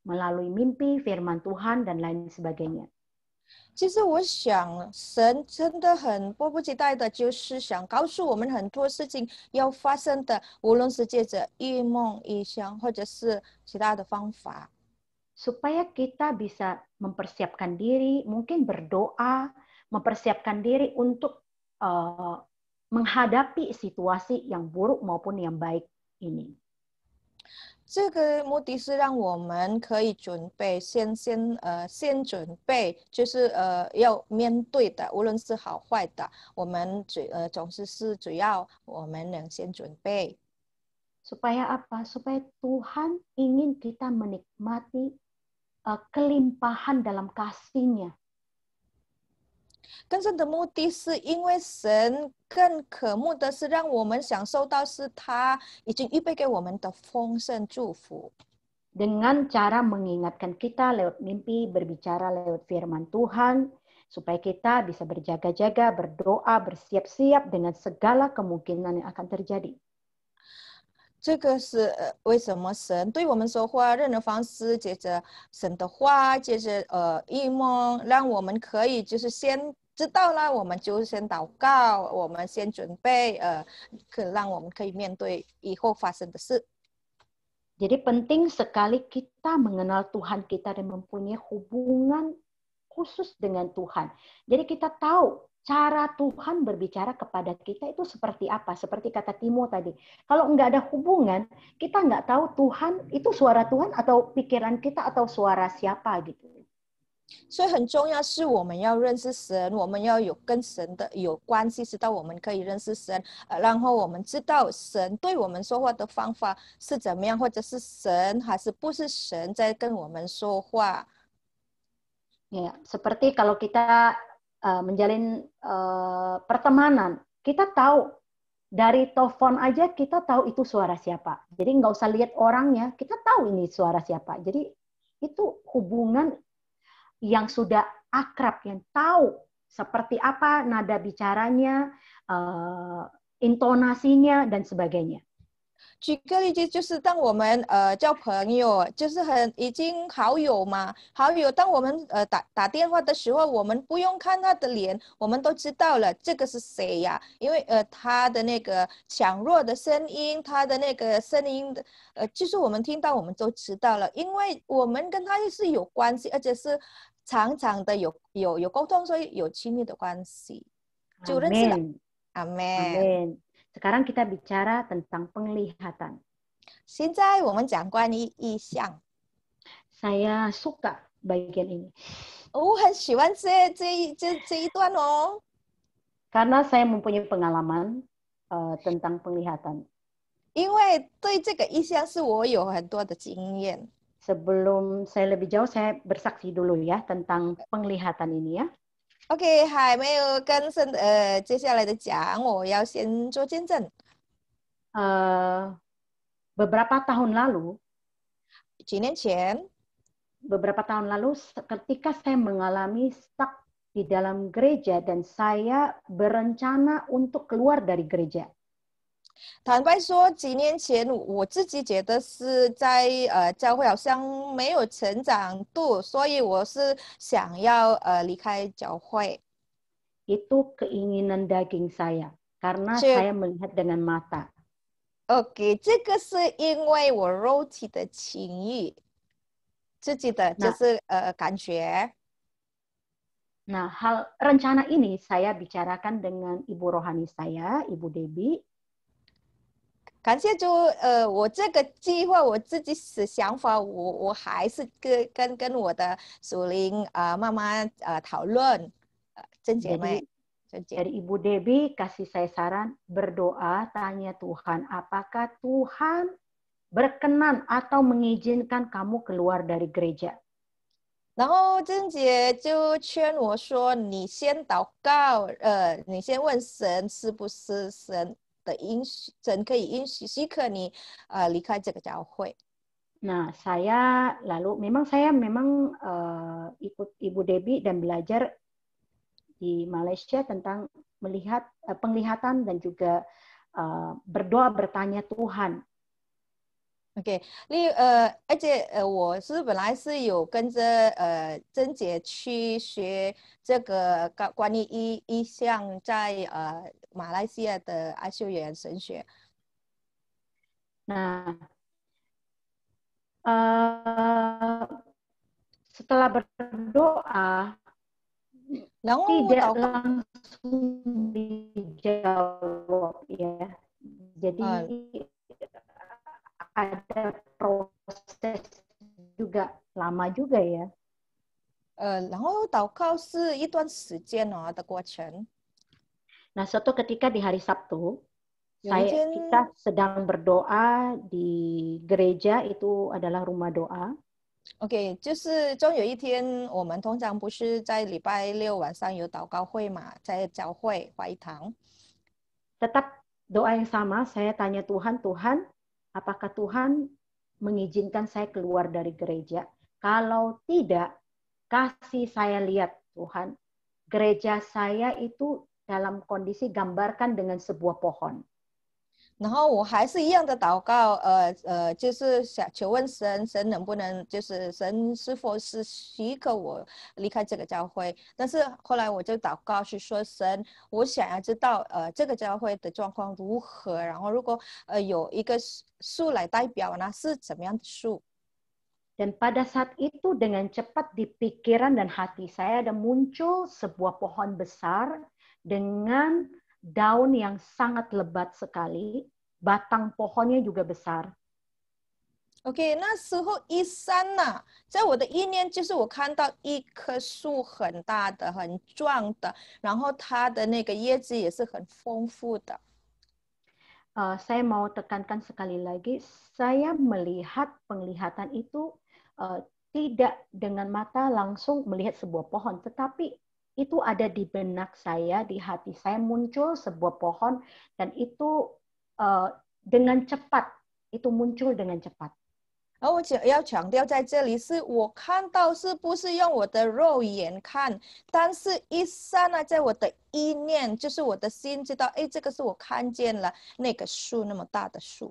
melalui mimpi, firman Tuhan, dan lain sebagainya. 其实我想，神真的很迫不及待的，就是想告诉我们很多事情要发生的，无论是借着异梦、异象，或者是其他的方法。 Supaya kita bisa mempersiapkan diri, mungkin berdoa, mempersiapkan diri untuk menghadapi situasi yang buruk maupun yang baik ini. 这个目的是让我们可以准备，先准备，就是要面对的，无论是好坏的，我们总是主要我们能先准备。 Supaya apa? Supaya Tuhan ingin kita menikmati kelimpahan dalam kasih-Nya. 更深的目的是因为神更渴慕的是让我们享受到是他已经预备给我们的丰盛祝福。 Dengan cara mengingatkan kita lewat mimpi, berbicara lewat firman Tuhan, supaya kita bisa berjaga-jaga, berdoa, bersiap-siap dengan segala kemungkinan yang akan terjadi. 这个是为什么神对我们说话，任何方式，借着神的话，借着异梦，让我们可以就是先知道了，我们就先祷告，我们先准备，让我们可以面对以后发生的事。 Jadi penting sekali kita mengenal Tuhan kita dan mempunyai hubungan khusus dengan Tuhan. Jadi kita tahu cara Tuhan berbicara kepada kita itu seperti apa. Seperti kata Timo tadi. Kalau nggak ada hubungan, kita nggak tahu Tuhan itu suara Tuhan atau pikiran kita atau suara siapa gitu. 所以很重要是我们要认识神，我们要有跟神的有关系，知道我们可以认识神，然后我们知道神对我们说话的方法是怎么样，或者是神还是不是神在跟我们说话。 Ya, seperti kalau kita menjalin pertemanan, kita tahu dari telepon aja kita tahu itu suara siapa. Jadi nggak usah lihat orangnya, kita tahu ini suara siapa. Jadi itu hubungan yang sudah akrab, yang tahu seperti apa nada bicaranya, intonasinya dan sebagainya. 举个例子，就是当我们交朋友，就是已经好友嘛，好友，当我们打电话的时候，我们不用看他的脸，我们都知道了这个是谁呀，因为他的那个强弱的声音，他的那个声音的就是我们听到我们都知道了，因为我们跟他是有关系，而且是常常的有沟通，所以有亲密的关系，就认识了。阿门。 Amin. Sekarang kita bicara tentang penglihatan. 现在我们讲关于意象。 Saya suka bagian ini. 我很喜欢这一段哦。 Karena saya mempunyai pengalaman tentang penglihatan. 因为对这个意象是我有很多的经验。 Sebelum saya lebih jauh, saya bersaksi dulu ya tentang penglihatan ini ya. OK， 还没有跟接下来的讲，我要先做见证。Beberapa tahun lalu, 几年前， beberapa tahun lalu ketika saya mengalami stuck di dalam gereja dan saya berencana untuk keluar dari gereja. 坦白说，几年前我自己觉得是在教会好像没有成长度，所以我是想要离开教会。 Itu keinginan daging saya karena saya melihat dengan mata. OK， 这个是因为我肉体的情欲，自己的就是感觉。 Nah, rencana ini saya bicarakan dengan ibu rohani saya, Ibu Debbie. 感谢主，我这个计划我自己的想法，我还是跟我的属灵妈妈讨论，真姐妹。 Jadi Ibu Debbie kasih saya saran, berdoa, tanya Tuhan, apakah Tuhan berkenan atau mengizinkan kamu keluar dari gereja. 然后珍姐就劝我说：“你先祷告，你先问神是不是神的允许，神可以许可你离开这个教会。” Nah, saya memang ikut Ibu Debbie dan belajar di Malaysia tentang melihat penglihatan dan juga berdoa bertanya Tuhan. OK， 而且我是本来是有跟着珍姐去学这个关于意象在马来西亚的爱修园神学。 Nah, setelah berdoa, tidak langsung dijawab ya. Jadi ada proses juga, lama juga ya. 然后祷告是一段时间的过程。 Nah, suatu ketika di hari Sabtu, 有一天 kita sedang berdoa di gereja, itu adalah rumah doa. OK， 就是终有一天，我们通常不是在礼拜六晚上有祷告会嘛，在教会华一堂。 Tetap doa yang sama, saya tanya Tuhan, Tuhan, apakah Tuhan mengizinkan saya keluar dari gereja? Kalau tidak, kasih saya lihat Tuhan, gereja saya itu dalam kondisi gambarkan dengan sebuah pohon. 然后我还是一样的祷告，就是想求问神，神能不能就是神是否是许可我离开这个教会？但是后来我就祷告是说，神，我想要知道这个教会的状况如何，然后如果有一个树来代表呢，是怎么样的树？ Dan pada saat itu dengan cepat di pikiran dan hati saya ada muncul sebuah pohon besar dengan daun yang sangat lebat sekali, batang pohonnya juga besar. OK， 那时候一三呐，在我的意念就是我看到一棵树很大的、很壮的，然后它的那个叶子也是很丰富的。 Saya mau tekankan sekali lagi, saya melihat penglihatan itu tidak dengan mata langsung melihat sebuah pohon, tetapi itu ada di benak saya, di hati saya muncul sebuah pohon, dan itu dengan cepat, itu muncul dengan cepat. 而我要强调在这里是我看到是不是用我的肉眼看，但是一刹那在我的意念，就是我的心知道，哎，这个是我看见了那个树那么大的树。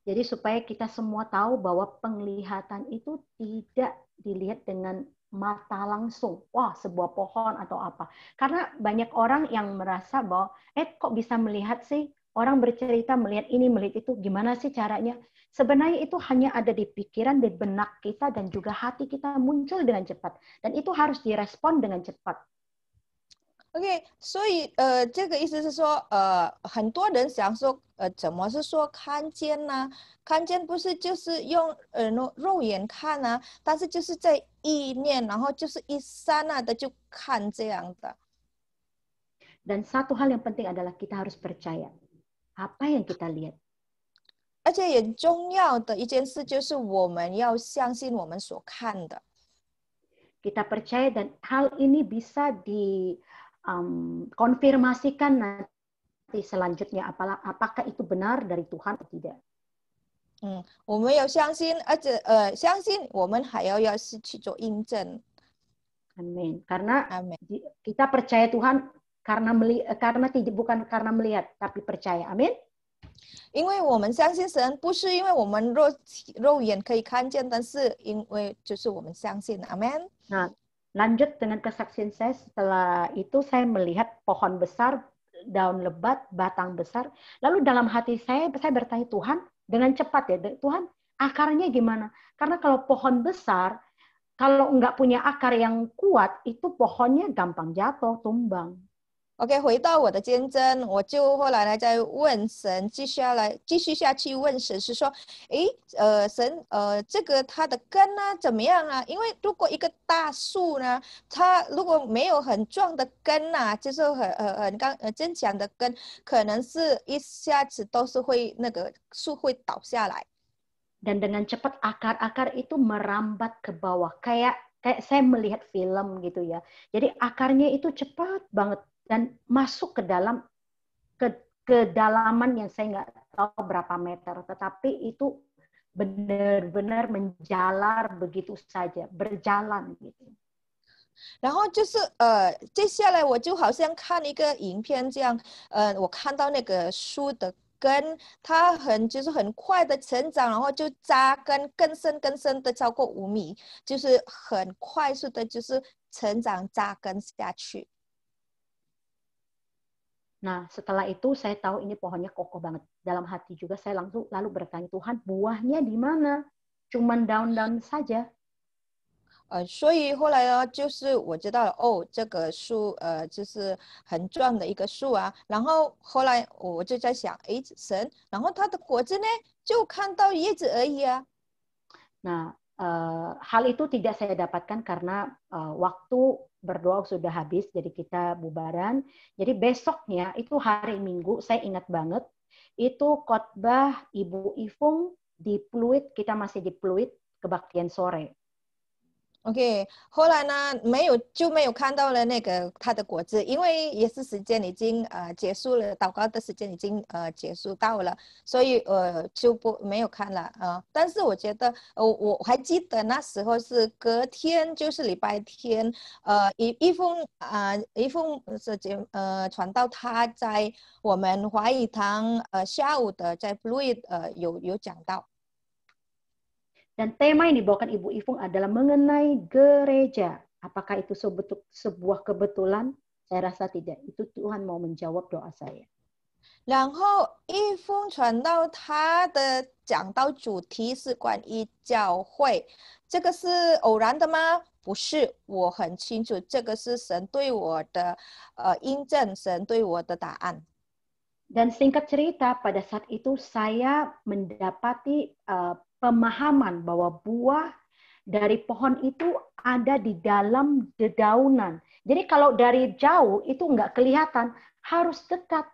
Jadi supaya kita semua tahu bahwa penglihatan itu tidak dilihat dengan mata langsung. Wah, sebuah pohon atau apa. Karena banyak orang yang merasa bahwa, kok bisa melihat sih? Orang bercerita melihat ini, melihat itu. Gimana sih caranya? Sebenarnya itu hanya ada di pikiran, di benak kita, dan juga hati kita muncul dengan cepat. Dan itu harus direspon dengan cepat. OK， 所以这个意思是说，很多人想说，怎么是说看见呢？看见不是就是用肉眼看啊，但是就是在意念，然后就是一刹那的就看这样的。 Dan satu hal yang penting adalah kita harus percaya apa yang kita lihat. 而且也重要的一件事就是我们要相信我们所看的。 Kita percaya dan hal ini bisa konfirmasikan nanti selanjutnya apakah itu benar dari Tuhan atau tidak. 我们要相信，而且相信我们还要是去做印证。 Amin. Karena Amin. kita percaya Tuhan bukan karena melihat tapi percaya. Amin. 因为我们相信神，不是因为我们肉眼可以看见，但是因为就是我们相信。Amin. Nah, lanjut dengan kesaksian saya, setelah itu saya melihat pohon besar, daun lebat, batang besar. Lalu dalam hati saya bertanya, Tuhan, dengan cepat ya, Tuhan, akarnya gimana? Karena kalau pohon besar, kalau nggak punya akar yang kuat, itu pohonnya gampang jatuh, tumbang. OK， 回到我的见证，我就后来呢再问神，继续下去问神是说，神，这个它的根呢怎么样啊？因为如果一个大树呢，它如果没有很壮的根啊，就是很坚强的根，可能是一下子都是会那个树会倒下来。 Dan dengan cepat akar-akar itu merambat ke bawah, kayak saya melihat film gitu ya. Jadi akarnya itu cepat banget dan masuk ke dalam kedalaman yang saya nggak tahu berapa meter, tetapi itu benar-benar menjalar begitu saja, berjalan gitu. 然后就是接下来我就好像看一个影片这样，我看到那个树的根，它就是很快的成长，然后就扎根更深的超过5米，就是很快速的，就是成长扎根下去。 Nah, setelah itu saya tahu ini pohonnya kokoh banget. Dalam hati juga saya lalu bertanya, Tuhan, buahnya di mana? Cuman daun-daun saja. 所以后来呢，就是我知道了，哦，这个树，就是很壮的一个树啊。然后后来我就在想，诶，神，然后它的果子呢，就看到叶子而已啊。 Nah, hal itu tidak saya dapatkan karena waktu berdoa sudah habis, jadi kita bubaran. Jadi besoknya itu hari Minggu, saya ingat banget, itu khotbah Ibu Ifung di Pluit, kita masih di Pluit, kebaktian sore. OK，后来呢，没有看到了那个它的果子，因为也是时间已经结束了，祷告的时间已经结束到了，所以就没有看了啊。但是我觉得我还记得那时候是隔天，就是礼拜天，一封传到他在我们华语堂下午的在 Blue 有讲到。 Dan tema yang dibawakan Ibu Ifung adalah mengenai gereja. Apakah itu sebuah kebetulan? Saya rasa tidak. Itu Tuhan mau menjawab doa saya. 然后一封传到他的讲到主题是关于教会，这个是偶然的吗？不是，我很清楚，这个是神对我的印证，神对我的答案。 Dan singkat cerita, pada saat itu saya mendapati pemahaman bahwa buah dari pohon itu ada di dalam dedaunan. Jadi kalau dari jauh itu nggak kelihatan, harus dekat.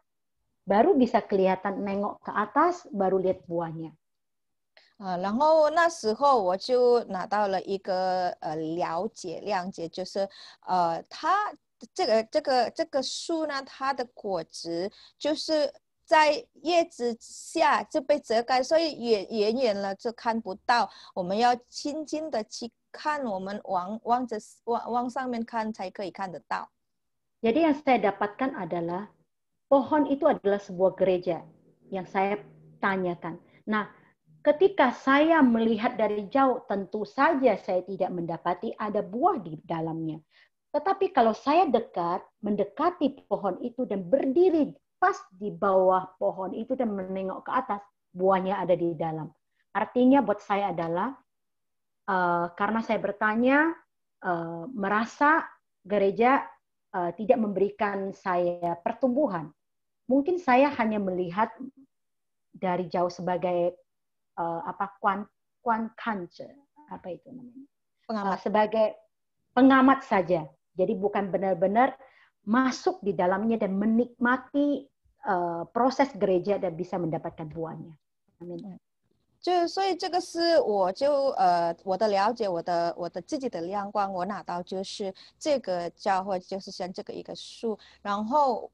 Baru bisa kelihatan, nengok ke atas, baru lihat buahnya. 然后那时候我就拿到了一个谅解，就是它这个树呢，它的果子就是在叶子下就被遮盖，所以远了就看不到。我们要轻轻的去看，我们往上面看才可以看得到。 Jadi yang saya dapatkan adalah pohon itu adalah sebuah gereja yang saya tanyakan. Nah, ketika saya melihat dari jauh, tentu saja saya tidak mendapati ada buah di dalamnya. Tetapi kalau saya mendekati pohon itu dan berdiri pas di bawah pohon itu dan menengok ke atas, buahnya ada di dalam. Artinya buat saya adalah, karena saya bertanya, merasa gereja tidak memberikan saya pertumbuhan. Mungkin saya hanya melihat dari jauh sebagai apa itu namanya? Sebagai pengamat saja. Jadi bukan benar-benar masuk di dalamnya dan menikmati proses gereja dan bisa mendapatkan buahnya. Amin. 所以这个是我的了解，我的自己的亮光，我拿到就是这个教会就是像这个一个树，然后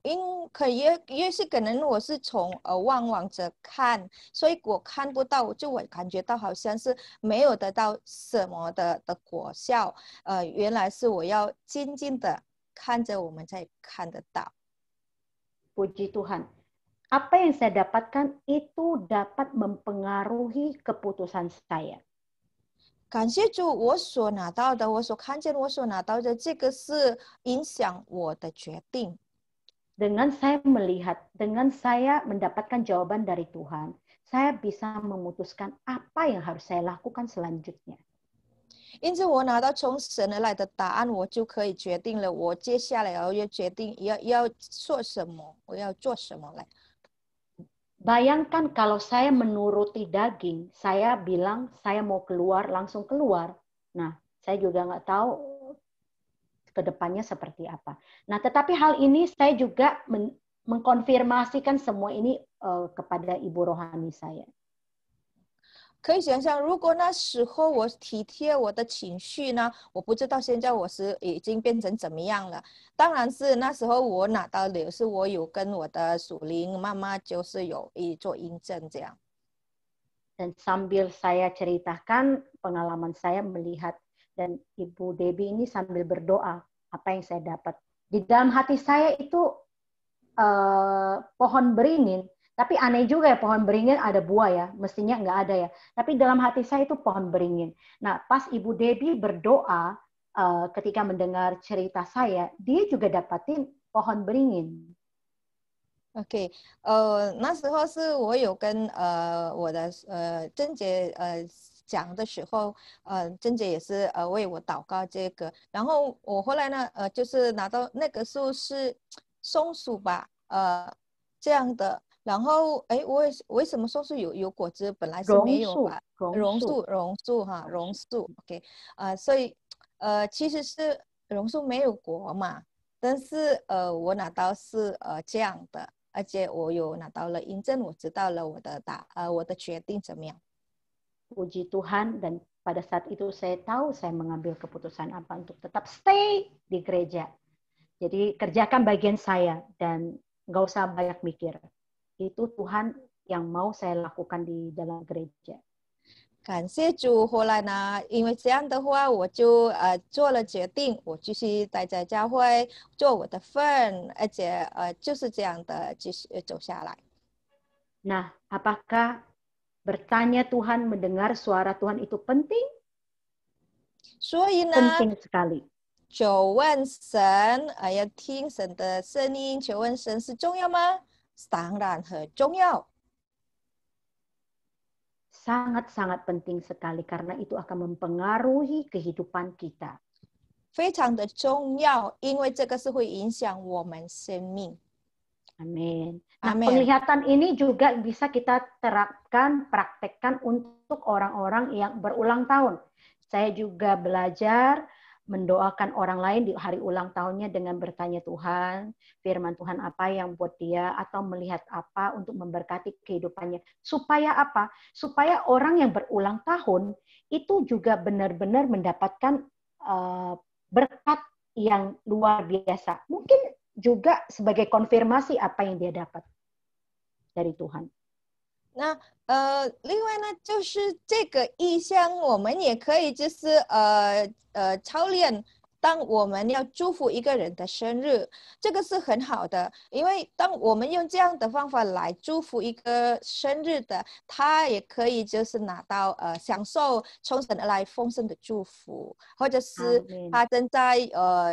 也是可能我是从望着看，所以我看不到，我感觉到好像是没有得到什么的果效，原来是我要静静的看着我们才看得到。 Puji Tuhan. Apa yang saya dapatkan itu dapat mempengaruhi keputusan saya. 感谢主，我所拿到的，我所看见，我所拿到的，这个是影响我的决定。 Dengan saya melihat, dengan saya mendapatkan jawaban dari Tuhan, saya bisa memutuskan apa yang harus saya lakukan selanjutnya. 因此，我拿到从神而来的答案，我就可以决定了，我接下来要决定要做什么，我要做什么来。 Bayangkan kalau saya menuruti daging, saya bilang saya mau keluar, langsung keluar. Nah, saya juga nggak tahu ke depannya seperti apa. Nah, tetapi hal ini saya juga mengkonfirmasikan semua ini kepada ibu rohani saya. 可以想象，如果那时候我体贴我的情绪呢，我不知道现在我是已经变成怎么样了。当然是那时候我拿到的是我有跟我的属灵妈妈就是有做印证这样。 Dan sambil saya ceritakan pengalaman saya melihat dan Ibu Debbie ini sambil berdoa apa yang saya dapat. Di dalam hati saya itu pohon beringin. Tapi aneh juga ya, pohon beringin ada buah ya, mestinya nggak ada ya. Tapi dalam hati saya itu pohon beringin. Nah, pas Ibu Debbie berdoa ketika mendengar cerita saya, dia juga dapatin pohon beringin. OK，那时候是我有跟我的贞洁讲的时候，珍姐也是为我祷告这个。然后我后来呢，就是拿到那个时候是松鼠吧，这样的。然后我为什么松树有果子？本来是没有吧？榕树哈，榕树 ，OK， 所以其实是榕树没有果嘛，但是我拿到是这样的，而且我有拿到了印证，我知道了我的决定怎么样。Puji Tuhan, dan pada saat itu saya tahu saya mengambil keputusan apa untuk tetap stay di gereja. Jadi kerjakan bagian saya dan nggak usah banyak mikir. Itu Tuhan yang mau saya lakukan di dalam gereja. 感谢主，后来呢，因为这样的话，我就做了决定，我继续待在教会做我的份，而且就是这样的继续走下来。Nah, apakah bertanya Tuhan, mendengar suara Tuhan itu penting? 所以呢， penting sekali. 求问神，要听神的声音，求问神是重要吗？当然很重要。Sangat-sangat penting sekali karena itu akan mempengaruhi kehidupan kita. 非常的重要，因为这个是会影响我们生命。Amin. Nah, penglihatan ini juga bisa kita terapkan, praktekkan untuk orang-orang yang berulang tahun. Saya juga belajar mendoakan orang lain di hari ulang tahunnya dengan bertanya Tuhan, firman Tuhan apa yang buat dia, atau melihat apa untuk memberkati kehidupannya. Supaya apa? Supaya orang yang berulang tahun itu juga benar-benar mendapatkan berkat yang luar biasa. Mungkin juga sebagai konfirmasi apa yang dia dapat dari Tuhan. 那另外呢，就是这个意向，我们也可以就是操练。当我们要祝福一个人的生日，这个是很好的，因为当我们用这样的方法来祝福一个生日的，他也可以就是拿到享受从神而来丰盛的祝福，或者是他正在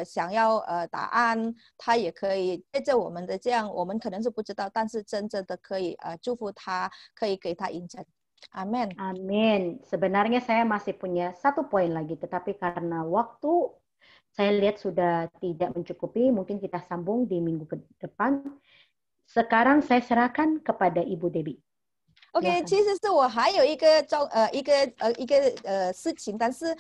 想要答案，他也可以借着我们的这样，我们可能是不知道，但是真正的可以祝福他，可以给他印证。Amin. Amin. Sebenarnya saya masih punya satu poin lagi, tetapi karena waktu saya lihat sudah tidak mencukupi, mungkin kita sambung di minggu ke depan. Sekarang saya serahkan kepada Ibu Debbie. OK， 其实是我还有一个事情，但是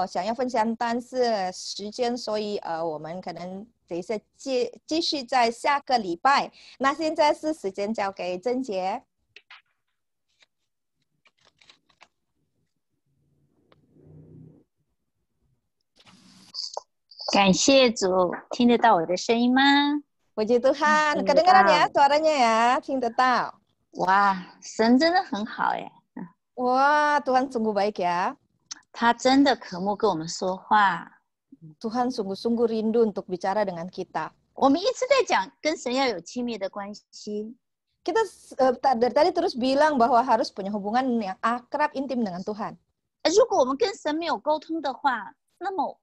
想要分享，但是时间，所以我们可能等一下继续在下个礼拜。那现在是时间交给珍姐。感谢主，听得到我的声音吗？ Puji Tuhan, kedengaran ya suaranya ya, 听得到。哇，神真的很好耶！ Wah, Tuhan sungguh baik ya. 他真的渴慕跟我们说话。 Tuhan sungguh-sungguh rindu untuk bicara dengan kita. 我们一直在讲跟神要有亲密的关系。 Kita dari tadi terus bilang bahwa harus punya hubungan yang akrab, intim dengan Tuhan. 如果我们跟神没有沟通的话，那么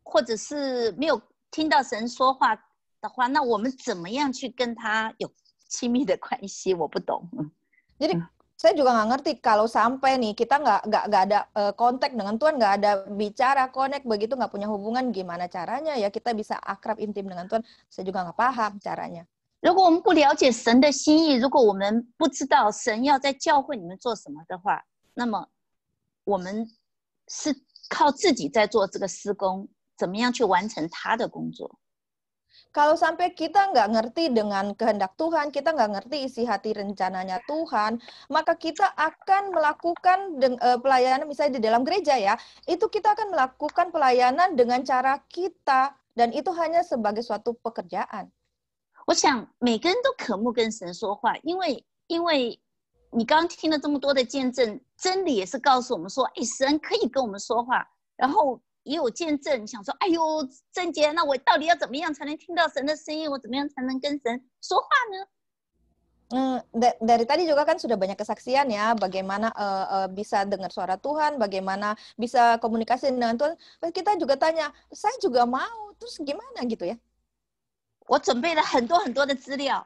或者是没有听到神说话的话，那我们怎么样去跟他有亲密的关系？我不懂。 Jadi saya juga nggak ngerti kalau sampai nih kita nggak ada kontak dengan Tuhan, nggak ada bicara connect begitu, nggak punya hubungan, gimana caranya ya kita bisa akrab intim dengan Tuhan? Saya juga nggak paham caranya. 如果我们不了解神的心意，如果我们不知道神要在教会里面做什么的话，那么我们是靠自己在做这个施工，怎么样去完成他的工作？ Kalau sampai kita nggak ngerti dengan kehendak Tuhan, kita nggak ngerti isi hati rencananya Tuhan, maka kita akan melakukan pelayanan misalnya di dalam gereja ya, itu kita akan melakukan pelayanan dengan cara kita, dan itu hanya sebagai suatu pekerjaan. 我想每个人都渴慕跟神说话，因为你刚刚听了这么多的见证，真理也是告诉我们说，神可以跟我们说话，然后也有见证，想说，哎呦，郑姐，那我到底要怎么样才能听到神的声音？我怎么样才能跟神说话呢？ Dari tadi juga kan sudah banyak kesaksian ya, bagaimana bisa dengar suara Tuhan, bagaimana bisa komunikasi dengan Tuhan. Kita juga tanya, saya juga mau, terus gimana gitu ya? 我准备了很多很多的资料。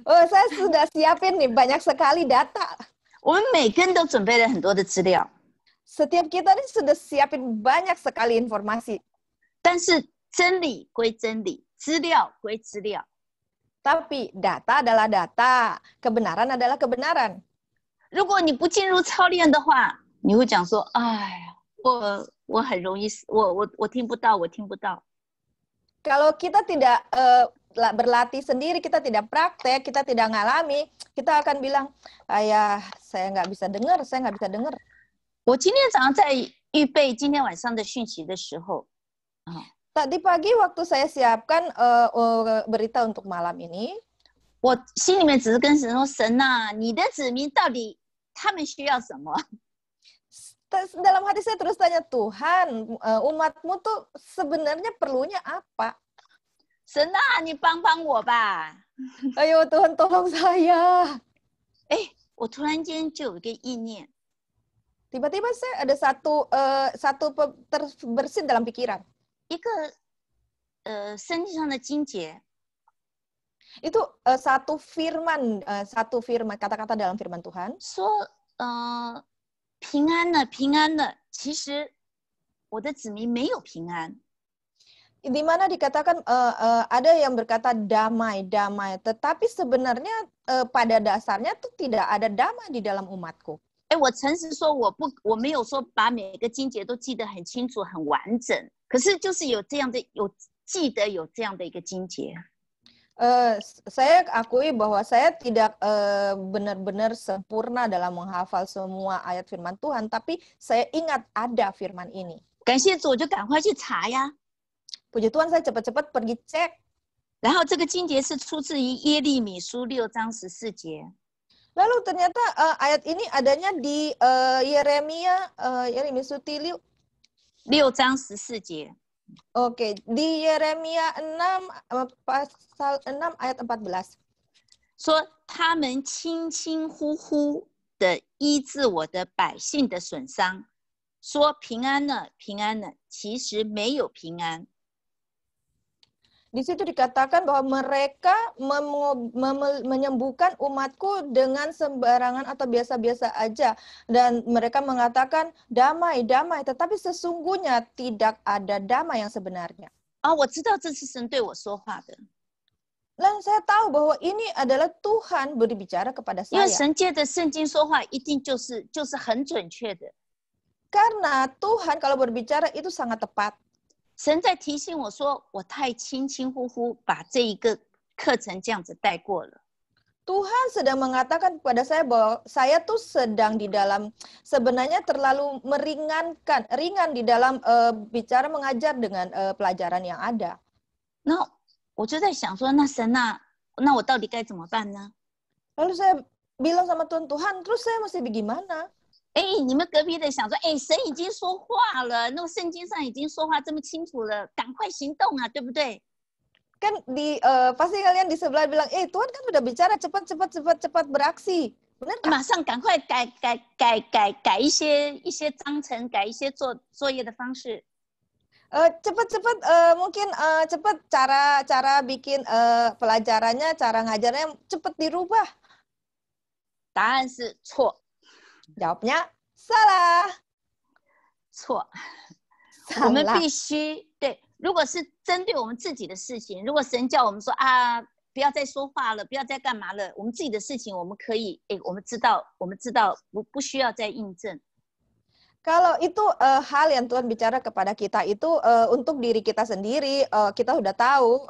saya sudah siapin nih banyak sekali data. 我们每个人都准备了很多的资料。Setiap kita ini sudah siapin banyak sekali informasi. 但是真理归真理，资料归资料。 Tapi data adalah data, kebenaran adalah kebenaran. 如果你不进入操练的话，你会讲说：“哎呀，我很容易，我听不到，我听不到。” Kalau kita tidak berlatih sendiri, kita tidak praktek, kita tidak ngalami, kita akan bilang, ayah, saya nggak bisa dengar, saya nggak bisa dengar. 我今天早上在预备今天晚上的讯息的时候， Tadi pagi waktu saya siapkan berita untuk malam ini, 我心里面只是跟神说：“神啊，你的子民到底他们需要什么？” dalam hati saya terus tanya, Tuhan, umatmu tuh sebenarnya perlunya apa? 神啊，你帮帮我吧！ Ayo Tuhan tolong saya. 哎，我突然间就有一个意念， Tiba-tiba saya ada satu terbersit dalam pikiran. 一个圣经上的经节， Itu satu firman, kata-kata dalam firman Tuhan. 说平安了，平安了。其实我的子民没有平安。 Di mana dikatakan ada yang berkata damai, damai. Tetapi sebenarnya pada dasarnya tuh tidak ada damai di dalam umatku. 哎，我诚实说，我没有说把每个经节都记得很清楚、很完整。可是就是有这样的，记得有这样的一个经节。 Saya akui bahwa saya tidak benar-benar sempurna dalam menghafal semua ayat firman Tuhan, tapi saya ingat ada firman ini. 感谢主，我就赶快去查呀。 Puji Tuhan, saya cepat-cepat pergi cek. 然后这个经节是出自于耶利米书6章14节。 Lalu ternyata ayat ini adanya di Yeremia Suti 6章14节。 Oke, di Yeremia 6 pasal 6 ayat 14. 说他们轻轻呼呼的医治我的百姓的损伤，说平安了，平安了，其实没有平安。 Di situ dikatakan bahwa mereka menyembuhkan umatku dengan sembarangan atau biasa-biasa aja. Dan mereka mengatakan damai, damai. Tetapi sesungguhnya tidak ada damai yang sebenarnya. 我知道这是神对我说话的， Dan saya tahu bahwa ini adalah Tuhan berbicara kepada 因为 saya. 神借着圣经说话，一定就是很准确的。 Karena Tuhan kalau berbicara itu sangat tepat. 神在提醒我说，我太轻轻呼呼把这一个课程这样子带过了。 Tuhan sedang mengatakan kepada saya bahwa saya tuh sedang di dalam sebenarnya terlalu ringan di dalam bicara mengajar dengan pelajaran yang ada. 那我就在想说，那神啊，那我到底该怎么办呢？ Lalu saya bilang sama Tuhan, terus saya mesti bagaimana? 你们隔壁的想说，神已经说话了，那个圣经上已经说话这么清楚了，赶快行动啊，对不对？ Kan pasti kalian di sebelah bilang, Tuhan kan udah bicara cepat beraksi. Benar kan? 马上赶快改一些章程，改一些作业的方式。 Mungkin cepat cara bikin pelajarannya, cara ngajarnya cepat dirubah. 答案是错。 Jawabnya salah. 错。 Salah. 我们必须对，如果是针对我们自己的事情，如果神叫我们说不要再说话了，不要再干嘛了，我们自己的事情我们可以，我们知道不需要再印证。 Kalau itu hal yang Tuhan bicara kepada kita itu untuk diri kita sendiri, kita sudah tahu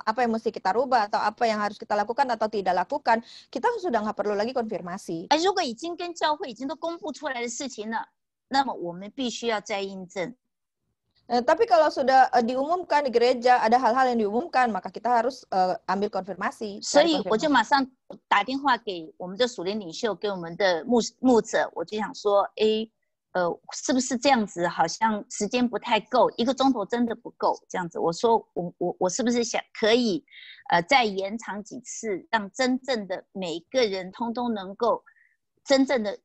apa yang mesti kita rubah atau apa yang harus kita lakukan atau tidak lakukan, kita sudah nggak perlu lagi konfirmasi. 如果已经跟教会已经都公布出来的事情了，那么我们必须要再印证。 Tapi kalau sudah diumumkan di gereja, ada hal-hal yang diumumkan, maka kita harus ambil konfirmasi. 所以我就马上打电话给我们的属灵领袖，给我们的牧者，我就想说，是不是这样子？好像时间不太够，1个钟头真的不够。这样子，我说我是不是可以再延长几次，让真正的每一个人通通能够真正的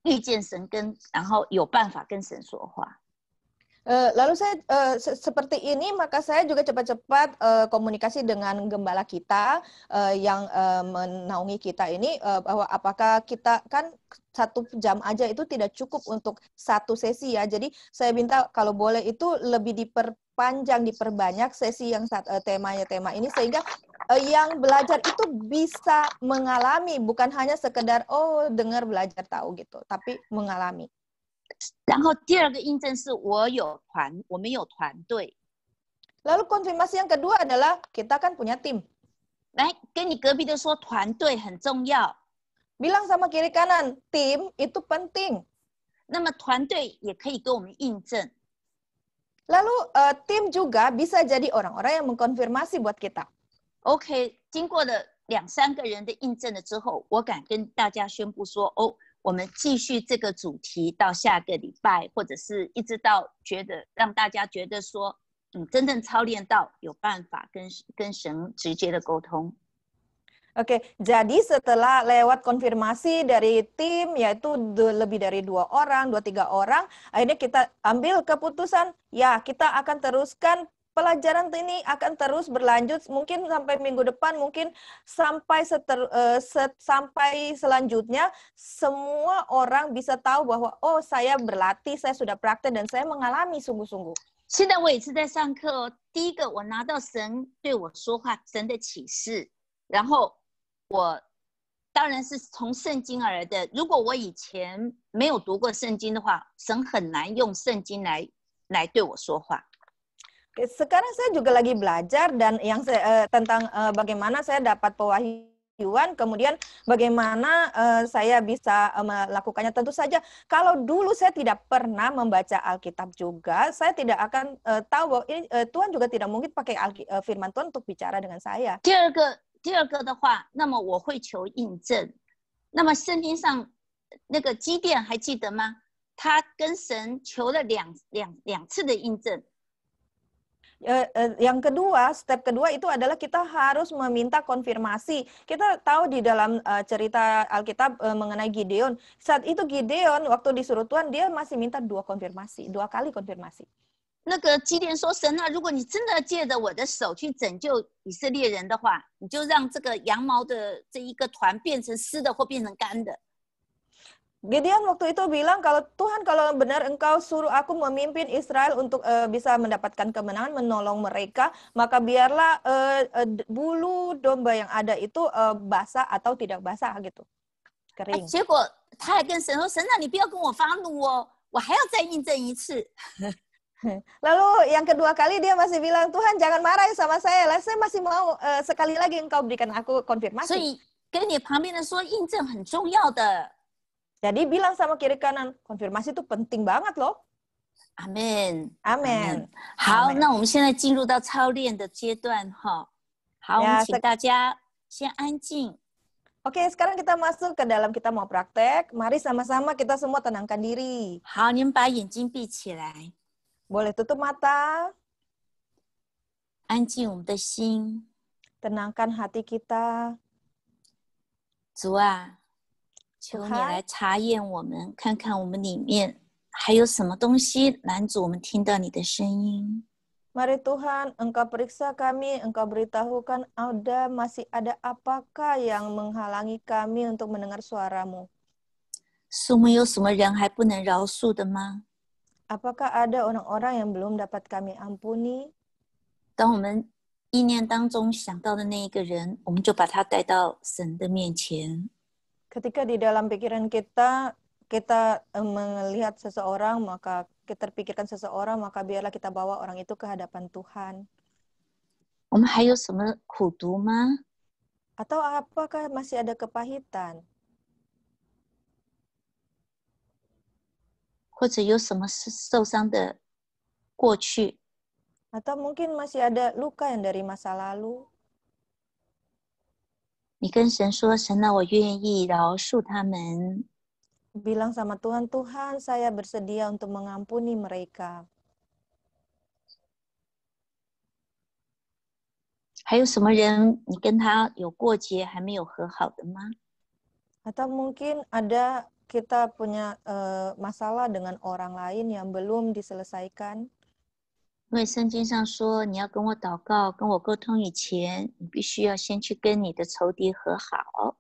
遇见神然后有办法跟神说话。Lalu saya seperti ini, maka saya juga cepat-cepat komunikasi dengan gembala kita yang menaungi kita ini, bahwa apakah kita kan 1 jam aja itu tidak cukup untuk 1 sesi ya. Jadi saya minta kalau boleh itu lebih diperpanjang, diperbanyak sesi yang temanya tema ini, sehingga yang belajar itu bisa mengalami, bukan hanya sekedar oh dengar belajar tahu gitu, tapi mengalami. 然后第2个印证是我们有团队。 Lalu konfirmasi yang kedua adalah kita kan punya tim. 来跟你隔壁的说，团队很重要。 Bilang sama kiri kanan, tim itu penting. 那么团队也可以给我们印证。 Lalu tim juga bisa jadi orang-orang yang mengkonfirmasi buat kita. OK， 经过了2、3个人的印证了之后，我敢跟大家宣布说，哦，我们继续这个主题到下个礼拜，或者是一直到让大家觉得说，真正操练到有办法跟神直接的沟通。 Oke, jadi setelah lewat konfirmasi dari tim, yaitu lebih dari 2 orang, 2-3 orang, akhirnya kita ambil keputusan, ya kita akan teruskan pelajaran ini akan terus berlanjut, mungkin sampai minggu depan, mungkin sampai sampai selanjutnya, semua orang bisa tahu bahwa, oh saya berlatih, saya sudah praktek, dan saya mengalami sungguh-sungguh. 现在我也是在上课哦。第一个，我拿到神对我说话，神的启示，然后我当然是从圣经而来的。如果我以前没有读过圣经的话，神很难用圣经来对我说话。 Sekarang saya juga lagi belajar dan yang tentang bagaimana saya dapat pewahyuan, kemudian bagaimana saya bisa melakukannya. Tentu saja kalau dulu saya tidak pernah membaca Alkitab juga, saya tidak akan tahu bahwa ini, Tuhan juga tidak mungkin pakai firman Tuhan untuk bicara dengan saya. 第二个的话，那么我会求印证。那么圣经上那个基甸还记得吗？他跟神求了两次的印证。 Yang kedua, step kedua itu adalah kita harus meminta konfirmasi. Kita tahu di dalam cerita Alkitab mengenai Gideon. Saat itu Gideon waktu disuruh Tuhan, dia masih minta 2 kali konfirmasi. 那个基甸说：“神啊，如果你真的借着我的手去拯救以色列人的话，你就让这个羊毛的这一个团变成湿的或变成干的。” Gideon waktu itu bilang, kalau Tuhan, kalau benar engkau suruh aku memimpin Israel untuk bisa mendapatkan kemenangan, menolong mereka, maka biarlah bulu domba yang ada itu basah atau tidak basah gitu, kering. 结果他还跟神说：“神啊，你不要跟我发怒哦，我还要再印证一次。” Lalu yang kedua kali dia masih bilang, Tuhan jangan marah sama saya masih mau sekali lagi engkau berikan aku konfirmasi. 所以跟你旁边的说，印证很重要的。 Jadi bilang sama kiri kanan, konfirmasi itu penting banget loh. Amen. Amen. 好， Amen. 那我们现在进入到操练的阶段哈。好，我们请大家先安静。 Oke, sekarang kita masuk ke dalam, kita mau praktek. Mari sama-sama kita semua tenangkan diri. 好，你们把眼睛闭起来， Boleh tutup mata, 安静我们的心。 tenangkan hati kita. 主啊，求你来查验我们，看看我们里面还有什么东西拦阻我们听到你的声音。 Mari Tuhan, Engkau periksa kami, Engkau beritahukan masih ada apakah yang menghalangi kami untuk mendengar suara-Mu. 是我们有什么人还不能饶恕的吗？ Apakah ada orang-orang yang belum dapat kami ampuni? 当我们意念当中想到的那一个人，我们就把他带到神的面前。 Ketika di dalam pikiran kita melihat seseorang, maka kita terpikirkan seseorang, maka biarlah kita bawa orang itu ke hadapan Tuhan. 我们还有什么苦毒吗？ Atau apakah masih ada kepahitan? 或者有什么受伤的过去？ Atau mungkin masih ada luka yang dari masa lalu? 你跟神说：“神啊，我愿意饶恕他们。” Bilang sama Tuhan, Tuhan saya bersedia untuk mengampuni mereka. 还有什么人你跟他有过节还没有和好的吗？ Atau mungkin ada kita punya masalah dengan orang lain yang belum diselesaikan. 因为圣经上说，你要跟我祷告、跟我沟通以前，你必须要先去跟你的仇敌和好。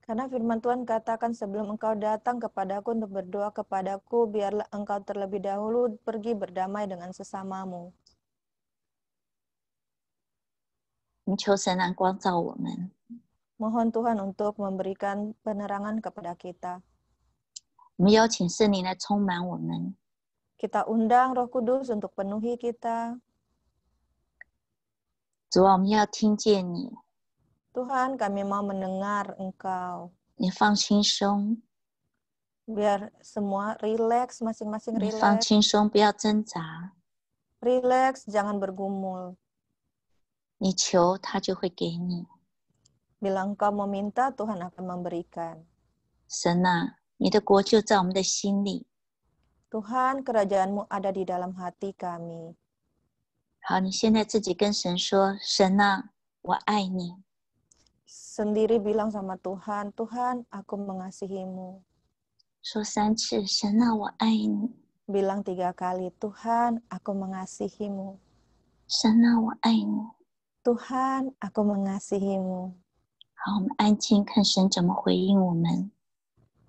Karena firman Tuhan katakan sebelum engkau datang kepadaku untuk berdoa kepadaku, biarlah engkau terlebih dahulu pergi berdamai dengan sesamamu. 我们求神来光照我们， Mohon Tuhan untuk memberikan penerangan kepada kita. 我们邀请圣灵来充满我们， Kita undang Roh Kudus untuk penuhi kita. 主啊，我们要听见你， Tuhan, kami mau mendengar Engkau. 你放轻松， Biar semua rileks, masing-masing 你放 rileks. 轻松，不要挣扎， Rileks, jangan bergumul. 你求他就会给你。 Bila engkau meminta, Tuhan akan memberikan. 神啊，你的国就在我们的心里。 Tuhan, kerajaan-Mu ada di dalam hati kami. 好，你现在自己跟神说：“神啊，我爱你。” Sendiri bilang sama Tuhan, Tuhan, aku mengasihi-Mu. 说3次：“神啊，我爱你。” Bilang 3 kali, Tuhan, aku mengasihi-Mu. 神啊，我爱你。 Tuhan, aku mengasihi-Mu. 好，我们安静看神怎么回应我们。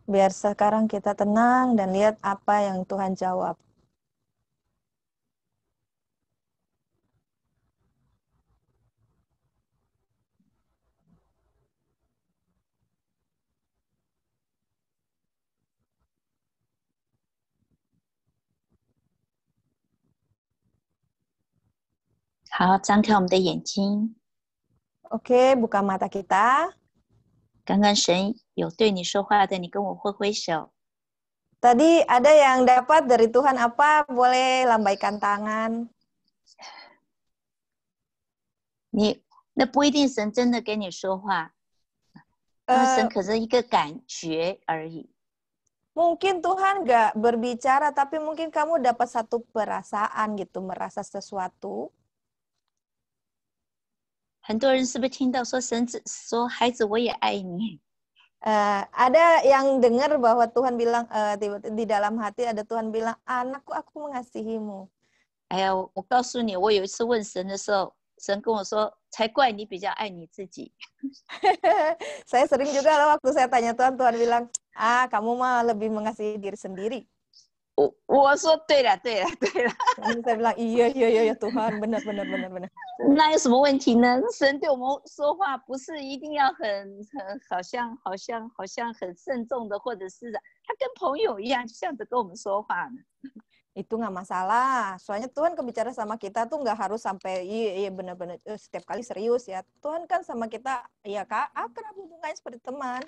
Biar sekarang kita tenang dan lihat apa yang Tuhan jawab. “好，张开我们的眼睛。 Oke, buka mata kita. 刚刚神有对你说话的，你跟我挥挥手。 Tadi ada yang dapat dari Tuhan apa? Boleh lambaikan tangan. 那不一定神真的跟你说话，神可是一个感觉而已。 Mungkin Tuhan nggak berbicara, tapi mungkin kamu dapat satu perasaan gitu, merasa sesuatu. 很多人是不是听到说神说孩子我也爱你？ Ada yang dengar bahwa Tuhan bilang di dalam hati ada Tuhan bilang, anakku aku mengasihimu. 哎呀，我告诉你，我有一次问神的时候，神跟我说，才怪你比较爱你自己。 Saya sering juga loh waktu saya tanya Tuhan, Tuhan bilang, kamu mah lebih mengasihi diri sendiri. 我说对了。 Saya bilang iya Tuhan, benar. 那有什么问题呢？神对我们说话不是一定要很好像很慎重的，或者是他跟朋友一样，这样子跟我们说话呢。 Itu nggak masalah. Soalnya Tuhan kebicara sama kita tuh nggak harus sampai iya benar-benar setiap kali serius ya. Tuhan kan sama kita ya Kak, akrab hubungannya seperti teman.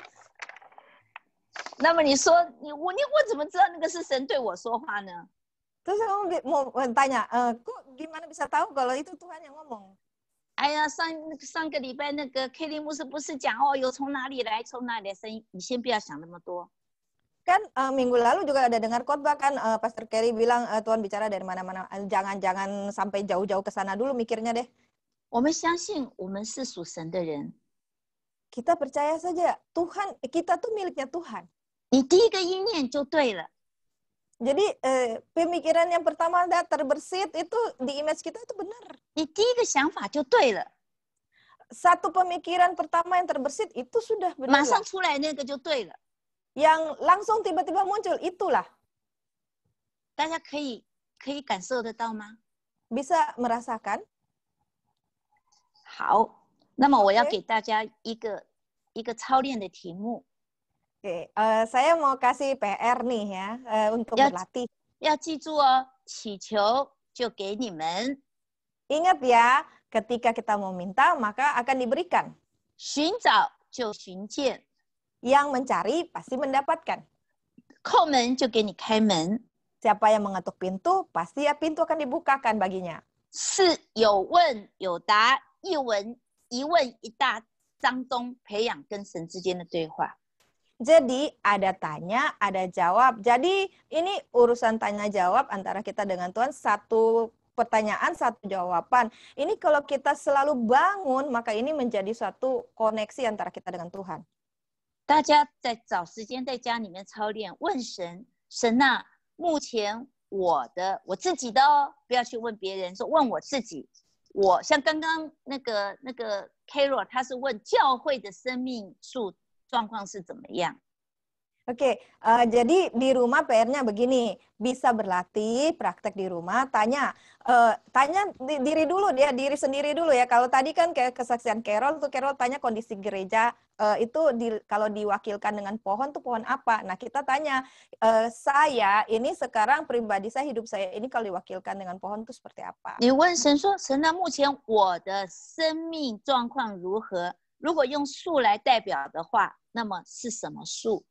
那么你说我怎么知道那个是神对我说话呢？ Terus kamu mau tanya, kok gimana bisa tahu kalau itu Tuhan yang ngomong? 哎呀，上个礼拜那个 Kelly 牧师不是讲有从哪里来声音，你先不要想那么多。 Kan minggu lalu juga ada dengar khotbah kan Pastor Kelly bilang Tuhan bicara dari mana-mana. Jangan sampai jauh-jauh ke sana dulu mikirnya deh. 我们相信我们是属神的人。 Kita percaya saja Tuhan, kita tuh miliknya Tuhan. 你第一个意念就对了。 Jadi pemikiran yang pertama terbersit itu di image kita itu benar. 你第一个想法就对了。 Satu pemikiran pertama yang terbersit itu sudah 马 benar. 上出来那个就对了。 Yang langsung tiba-tiba muncul itulah. 大家可以感受得到吗？ Bisa merasakan? 好，那么我要给大家一个操练的题目。 Oke, saya mau kasih PR nih ya untuk berlatih. 要记住哦，祈求就给你们， Ingat ya, ketika kita mau minta maka akan diberikan. 寻找就寻见， Yang mencari pasti mendapatkan. 叩门就给你开门， Siapa yang mengetuk pintu, pasti ya pintu akan dibukakan baginya. 是有问有答，一问一答当中培养跟神之间的对话。 Jadi ada tanya, ada jawab. Jadi ini urusan tanya jawab antara kita dengan Tuhan, satu pertanyaan, satu jawaban. Ini kalau kita selalu bangun, maka ini menjadi suatu koneksi antara kita dengan Tuhan. 大家在找时间在家里面操练，问神，神啊，目前我自己的哦，不要去问别人，说问我自己。我像刚刚那个 Carol， 他是问教会的生命树状况是怎么样。Oke, jadi di rumah PR-nya begini, bisa berlatih, praktek di rumah, tanya diri dulu dia, diri sendiri dulu ya. Kalau tadi kan kayak kesaksian Carol tuh, Carol tanya kondisi gereja, itu kalau diwakilkan dengan pohon tuh pohon apa? Nah kita tanya, saya ini sekarang pribadi saya, hidup saya ini kalau diwakilkan dengan pohon tuh seperti apa? 你问神说，神啊，目前我的生命状况如何？如果用树来代表的话，那么是什么树？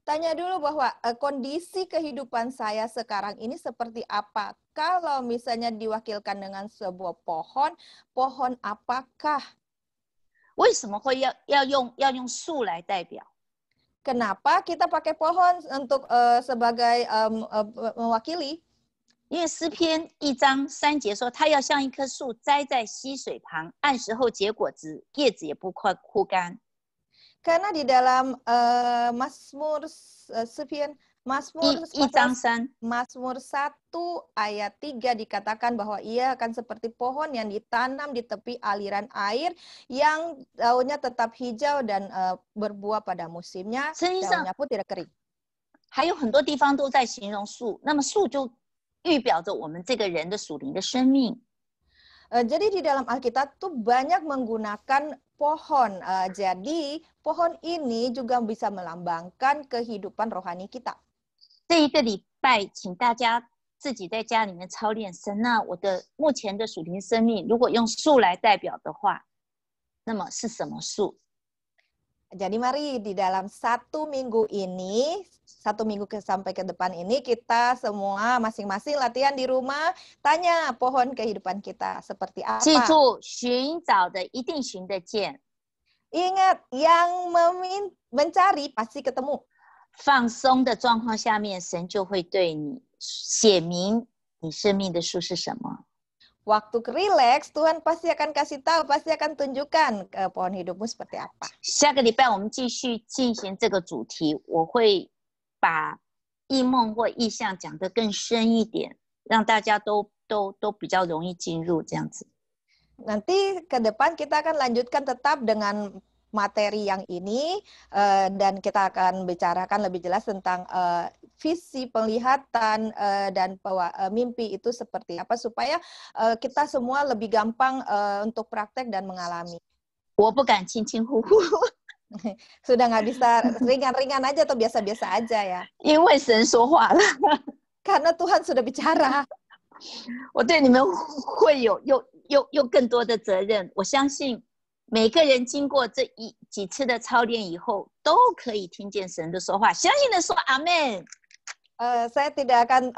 Tanya dulu bahwa kondisi kehidupan saya sekarang ini seperti apa? Kalau misalnya diwakilkan dengan sebuah pohon, pohon apakah? 为什么会要用树来代表？ Kenapa kita pakai pohon untuk sebagai mewakili? 因为诗篇1章3节说，他要像一棵树栽在溪水旁，按时候结果子，叶子也不快枯干。 Karena di dalam Mazmur 1 ayat 3 dikatakan bahwa ia akan seperti pohon yang ditanam di tepi aliran air yang daunnya tetap hijau dan berbuah pada musimnya, daunnya pun tidak kering. 还有很多地方都在形容树，那么树就预表着我们这个人的属灵的生命。 Jadi di dalam Alkitab tuh banyak menggunakan pohon. Jadi pohon ini juga bisa melambangkan kehidupan rohani kita. 这一个礼拜，请大家自己在家里面操练神啊，我的目前的属灵生命，如果用树来代表的话，那么是什么树？ Jadi mari di dalam 1 minggu ini, 1 minggu sampai ke depan ini kita semua masing-masing latihan di rumah, tanya pohon kehidupan kita seperti apa. 记住，寻找的一定寻得见。 Ingat, yang mencari pasti ketemu. 放松的状况下面，神就会对你写明你生命的树是什么。 Waktu relax, Tuhan pasti akan kasih tahu, pasti akan tunjukkan pohon hidupmu seperti apa. 下个礼拜我们继续进行这个主题，我会把异梦或意象讲得更深一点，让大家都比较容易进入这样子。 Nanti ke depan kita akan lanjutkan tetap dengan materi yang ini dan kita akan bicarakan lebih jelas tentang visi penglihatan dan mimpi itu seperti apa supaya kita semua lebih gampang untuk praktek dan mengalami. 我不敢轻轻呼呼， Sudah nggak bisa ringan-ringan aja atau biasa-biasa aja ya. 因为神说话了， Karena Tuhan sudah bicara. 我对你们会有更多的责任。我相信每个人经过这几次的操练以后，都可以听见神的说话。相信的说阿们。 Saya tidak akan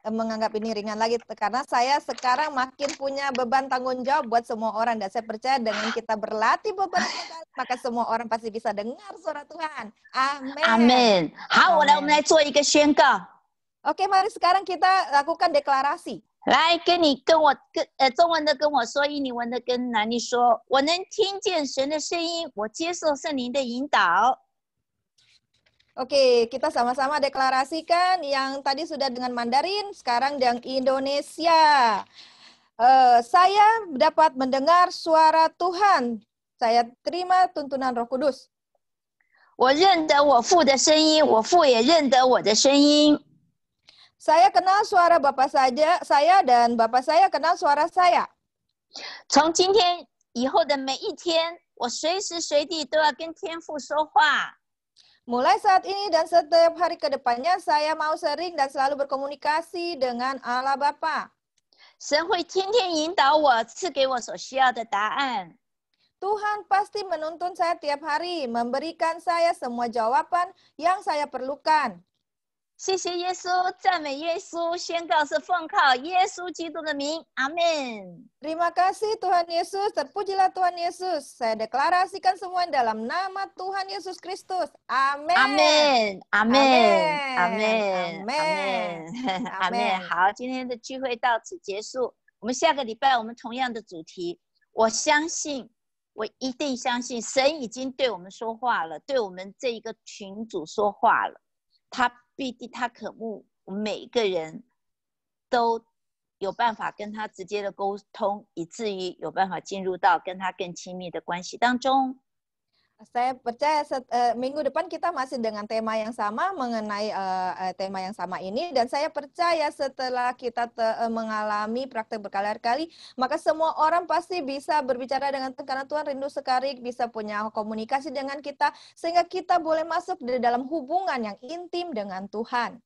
menganggap ini ringan lagi karena saya sekarang makin punya beban tanggung jawab buat semua orang dan saya percaya dengan kita berlatih beberapa kali maka semua orang pasti bisa dengar suara Tuhan. Amin. Amin. 好，我们来做一个宣告。 Oke, mari sekarang kita lakukan deklarasi. 来，中文的跟我说，印尼文的跟南妮说，我能听见神的声音，我接受圣灵的引导。 Oke, kita sama-sama deklarasikan yang tadi sudah dengan Mandarin, sekarang dengan Indonesia. Saya dapat mendengar suara Tuhan. Saya terima tuntunan Roh Kudus. 我认得我父的声音，我父也认得我的声音。 Saya kenal suara Bapak saya dan Bapak saya kenal suara saya. 从今天以后的每一天，我随时随地都要跟天父说话。 Mulai saat ini dan setiap hari ke depannya, saya mau sering dan selalu berkomunikasi dengan Allah Bapa. 神会天天引导我，赐给我所需要的答案。 Tuhan pasti menuntun saya tiap hari, memberikan saya semua jawaban yang saya perlukan. 谢谢耶稣，赞美耶稣，宣告是奉靠耶稣基督的名，阿门。 Terima kasih Tuhan Yesus, terpujilah Tuhan Yesus. Saya deklarasikan semua dalam nama Tuhan Yesus Kristus. Amin. 阿门，阿门，阿门，阿门，阿门。好，今天的聚会到此结束。我们下个礼拜我们同样的主题。我相信，我一定相信，神已经对我们说话了，对我们这一个群组说话了。他必定他渴慕我们每一个人都有办法跟他直接的沟通，以至于有办法进入到跟他更亲密的关系当中。Saya percaya minggu depan kita masih dengan tema yang sama mengenai tema yang sama ini, dan saya percaya setelah kita mengalami praktek berkali-kali, maka semua orang pasti bisa berbicara dengan Tuhan karena Tuhan rindu sekali bisa punya komunikasi dengan kita sehingga kita boleh masuk di dalam hubungan yang intim dengan Tuhan.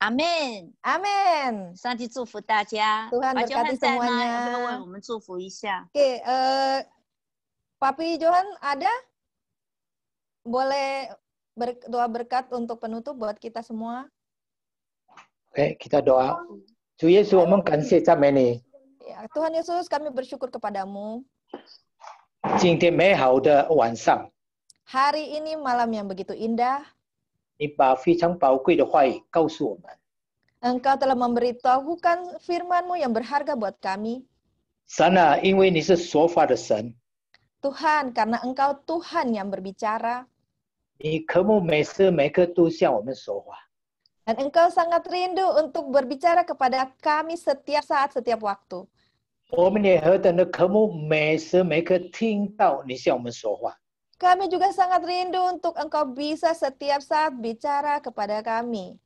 Amin. Amin. 上帝祝福大家。 Tuhan Pak berkati Johan 在吗？ semuanya. 要不要为我们祝福一下？ Oke, Papi Johan ada? Boleh doa berkat untuk penutup buat kita semua? Oke, kita doa. Tuhan Yesus, 我们感谢赞美你。 Ya, Tuhan Yesus, kami bersyukur kepadamu. 今天美好的晚上， Hari ini malam yang begitu indah, 你把非常宝贵的话语告诉我们。 Engkau telah memberitahukan firman-Mu yang berharga buat kami. 神啊，因为你是说话的神， Tuhan, karena Engkau Tuhan yang berbicara, 你渴慕每时每刻都向我们说话。 dan Engkau sangat rindu untuk berbicara kepada kami setiap saat, setiap waktu. 我们也何等的渴慕每时每刻听到你向我们说话。 Kami juga sangat rindu untuk Engkau bisa setiap saat bicara kepada kami.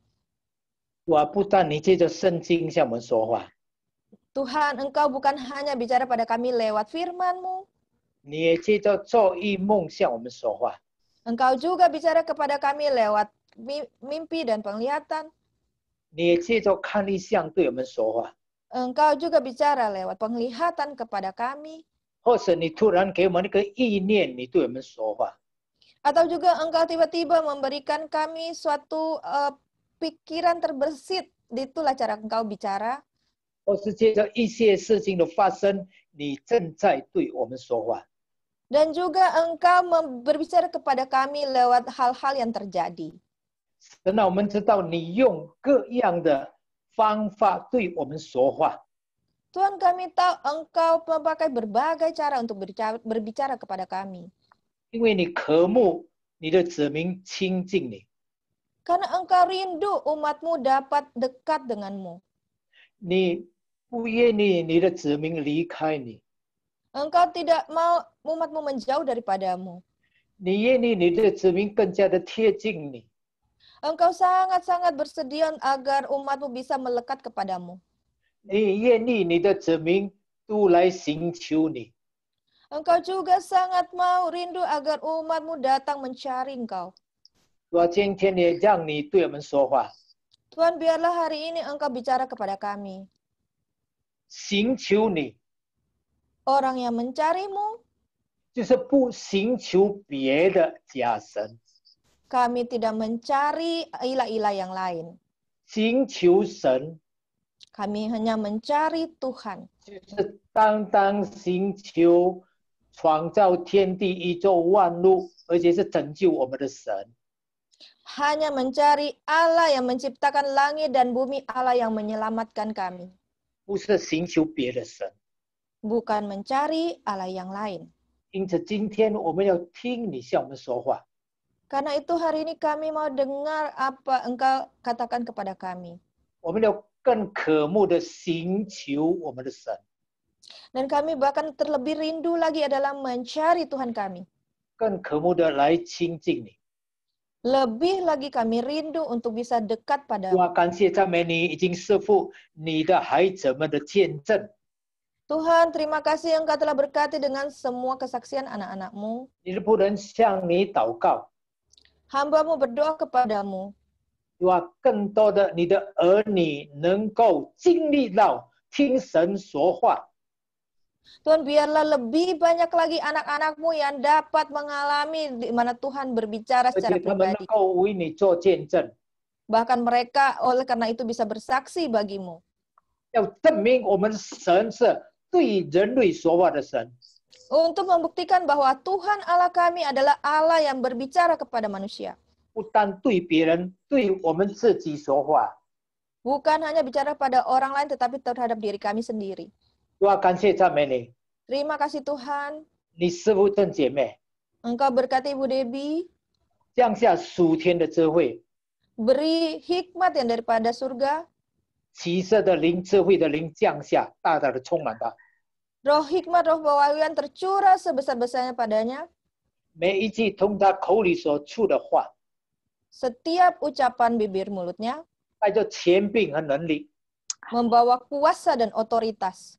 我不但你借着圣经向我们说话， Tuhan, Engkau bukan hanya bicara pada kami lewat firman-Mu, 你也借着做异梦向我们说话。 Engkau juga bicara kepada kami lewat mimpi dan penglihatan. 你也借着看异象对我们说话， Engkau juga bicara lewat penglihatan kepada kami. 或者你突然给我们一个意念，你对我们说话。 Atau juga Engkau tiba-tiba memberikan kami suatu pikiran terbersit. Itulah cara Engkau bicara. 或是借着一些事情的发生，你正在对我们说话。 Dan juga Engkau berbicara kepada kami lewat hal-hal yang terjadi. 神啊，我们知道你用各样的方法对我们说话， Tuhan, kami tahu Engkau memakai berbagai cara untuk berbicara kepada kami. 因为你渴慕你的子民亲近你， Karena Engkau rindu umat-Mu dapat dekat dengan-Mu. 你不愿意你的子民离开你， Engkau tidak mau umat-Mu menjauh daripada-Mu. 你愿意你的子民更加的贴近你， Engkau sangat-sangat bersedia agar umat-Mu bisa melekat kepadamu. 你愿意你的子民都来寻求你。 Engkau juga sangat mau rindu agar umat-Mu datang mencari Engkau. 我今天也让你对我们说话， Tuhan, biarlah hari ini Engkau bicara kepada kami. 寻求你 Orang yang mencari-Mu, 就是不寻求别的假神， kami tidak mencari ilah-ilah yang lain. 寻求神 Kami hanya mencari Tuhan. 就是单单寻求创造天地宇宙万物，而且是拯救我们的神。 Hanya mencari Allah yang menciptakan langit dan bumi, Allah yang menyelamatkan kami. 不是寻求别的神。 Bukan mencari Allah yang lain. 因此，今天我们要听你向我们说话， Karena itu hari ini kami mau dengar apa Engkau katakan kepada kami. 我们要更渴慕的寻求我们的神， Dan kami bahkan terlebih rindu lagi adalah mencari Tuhan kami. 更渴慕的来亲近你。 Lebih lagi kami rindu untuk bisa dekat 我 padamu. 感谢赞美你，已经赐福你的孩子们的见证。 Tuhan, terima kasih Engkau telah berkati dengan semua kesaksian anak-anak-Mu. 你的仆人向你祷告， Hamba-Mu berdoa kepadamu. 更多的你的儿女能够经历到听神说话， Tuhan, biarlah lebih banyak lagi anak-anak-Mu yang dapat mengalami di mana Tuhan berbicara 而 secara 且他们能 pribadi. 够为你做见证， Bahkan mereka oleh karena itu bisa bersaksi bagimu. 要证明我们神是对人类说话的神。 Untuk membuktikan bahwa Tuhan Allah kami adalah Allah yang berbicara kepada manusia. 不单对别人，对我们自己说话。 Bukan hanya bicara pada orang lain, tetapi terhadap diri kami sendiri. 我感谢赞美你， Terima kasih Tuhan. 你师傅正姐妹 Engkau berkati Ibu Debbie. 降下属天的智慧， beri hikmat yang daripada surga, 启示的灵、智慧的灵降下，大大的充满他。 roh hikmat, roh pewahyuan tercurah sebesar-besarnya padanya. 每一句从他口里所出的话， Setiap ucapan bibir mulutnya 带着权柄和能力， membawa kuasa dan otoritas.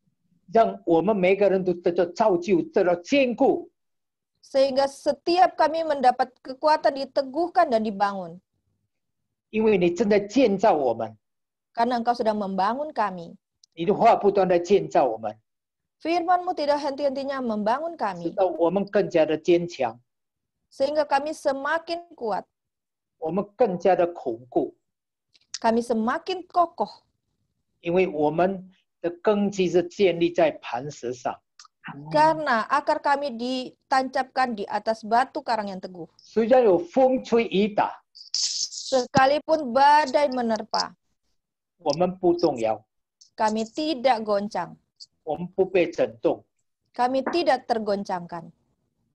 让我们每个人都得到造就，得到坚固。 Sehingga setiap kami mendapat kekuatan diteguhkan dan dibangun. 因为你正在建造我们， Karena Engkau sedang membangun kami. 你的话不断的建造我们， Firman-Mu tidak henti-hentinya membangun 使 kami. 得我们更加的坚强， Sehingga kami semakin kuat. 我们更加的巩固， Kami semakin kokoh. 因为我们的根基是建立在磐石上。 Karena akar kami ditancapkan di atas batu karang yang teguh. 虽然有风吹雨打， Sekalipun badai menerpa, 我们不动摇， kami tidak goncang. 我们不被震动， Kami tidak tergoncangkan.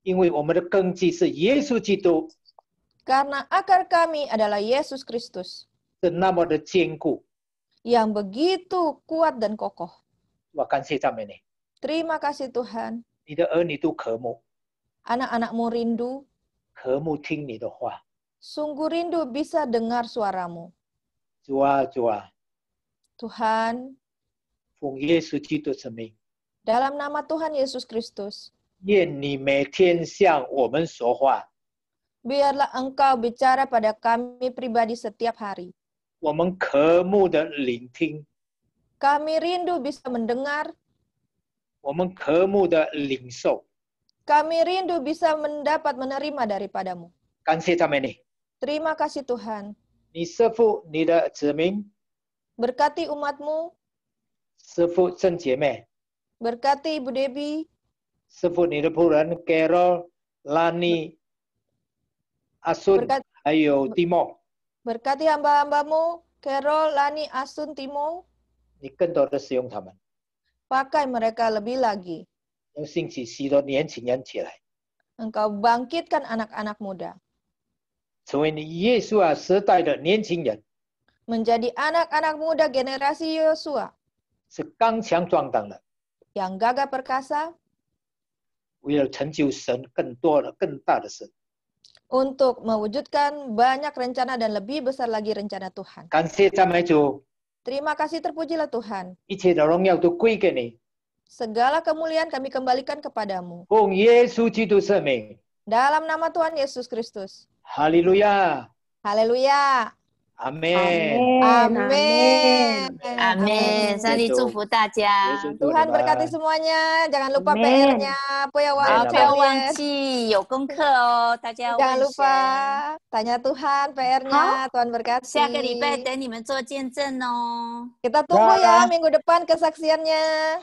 因为我们的根基是耶稣基督， Karena akar kami adalah Yesus Kristus 是那么的坚固。 yang begitu kuat dan kokoh. 我感谢赞美你， Terima kasih Tuhan. 你的儿女都渴慕， Anak-anak-Mu rindu, 渴慕听你的话。 sungguh rindu bisa dengar suara-Mu. 主啊，主啊， Tuhan, 奉耶稣基督之名， dalam nama Tuhan Yesus Kristus, 愿你每天向我们说话， biarlah Engkau bicara pada kami pribadi setiap hari. 我们渴慕的聆听， Kami rindu bisa mendengar, 我们渴慕的领受。 kami rindu bisa mendapat menerima daripada-Mu. 感谢赞美你， Terima kasih Tuhan. 你赐福你的子民， Berkati umat-Mu, 赐福圣姐妹， berkati Ibu Debbie, 赐福你的仆人 Carol、拉尼、阿顺， berkati, 还有蒂莫， berkati hamba-hamba-Mu, Carol, Lani, Asun, Timo, 你更多的使用他们， pakai mereka lebih lagi. 要兴起许多年轻人起来， Engkau bangkitkan anak-anak muda, 成为你耶稣啊时代的年轻人， menjadi anak-anak muda generasi Yosua 是刚强壮胆的， yang gagah perkasa 为了成就神更多的、更大的事。 untuk mewujudkan banyak rencana dan lebih besar lagi rencana Tuhan. 感谢赞美主， Terima kasih terpujilah Tuhan. 一切的荣耀都归给你。 Segala kemuliaan kami kembalikan kepadamu. 奉耶稣基督圣名， Dalam nama Tuhan Yesus Kristus. 哈利路亚， Haleluya. 阿门。 Amin. Amin. 上帝祝福大家。 Tuhan berkati semuanya. Jangan lupa Amin. PR-nya. 不要忘 好， 记 不要忘 kalian. 记有功课哦，大家要 Jangan 问 lupa 神。 tanya Tuhan PR-nya. Tuhan berkati. 下个礼拜等你们做见证哦。 Kita tunggu ya minggu depan kesaksiannya.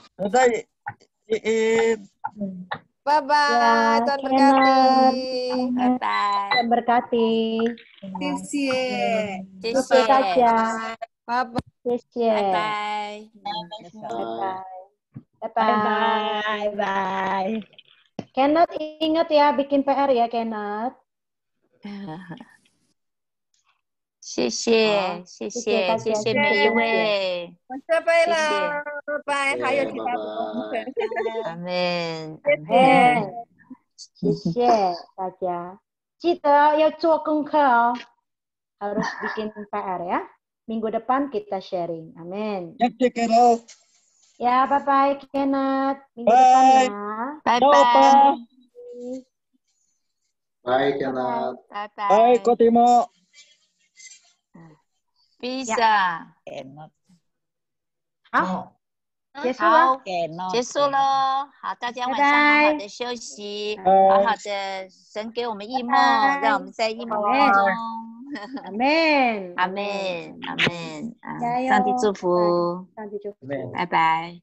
Bye-bye. Ya, Tuhan Kenneth. berkati. 拜拜， Tuhan berkati. 谢 Terima 谢， kasih. Bye-bye. 谢谢。拜拜。 Bye-bye. Bye-bye. Kenneth, ingat ya bikin PR ya, Kenneth. 谢谢，谢谢，谢谢每一位， Sampai 谢谢， lah. Bye. Hayo kita. 阿门， 谢谢大家。记得要做功课哦，harus bikin PR ya. Minggu depan kita sharing. Amin. Ya, bye-bye Kenneth. Minggu depan ya. 拜拜， Baik, Kenneth. 拜拜。Bisa， 好，结束了。好，结束喽。好，大家晚上好好的休息，好好的，神给我们异梦，让我们在异梦当中。 Amin. 阿门，阿门，啊 加油， 上帝祝福， 上帝祝福。 Amen. 拜拜。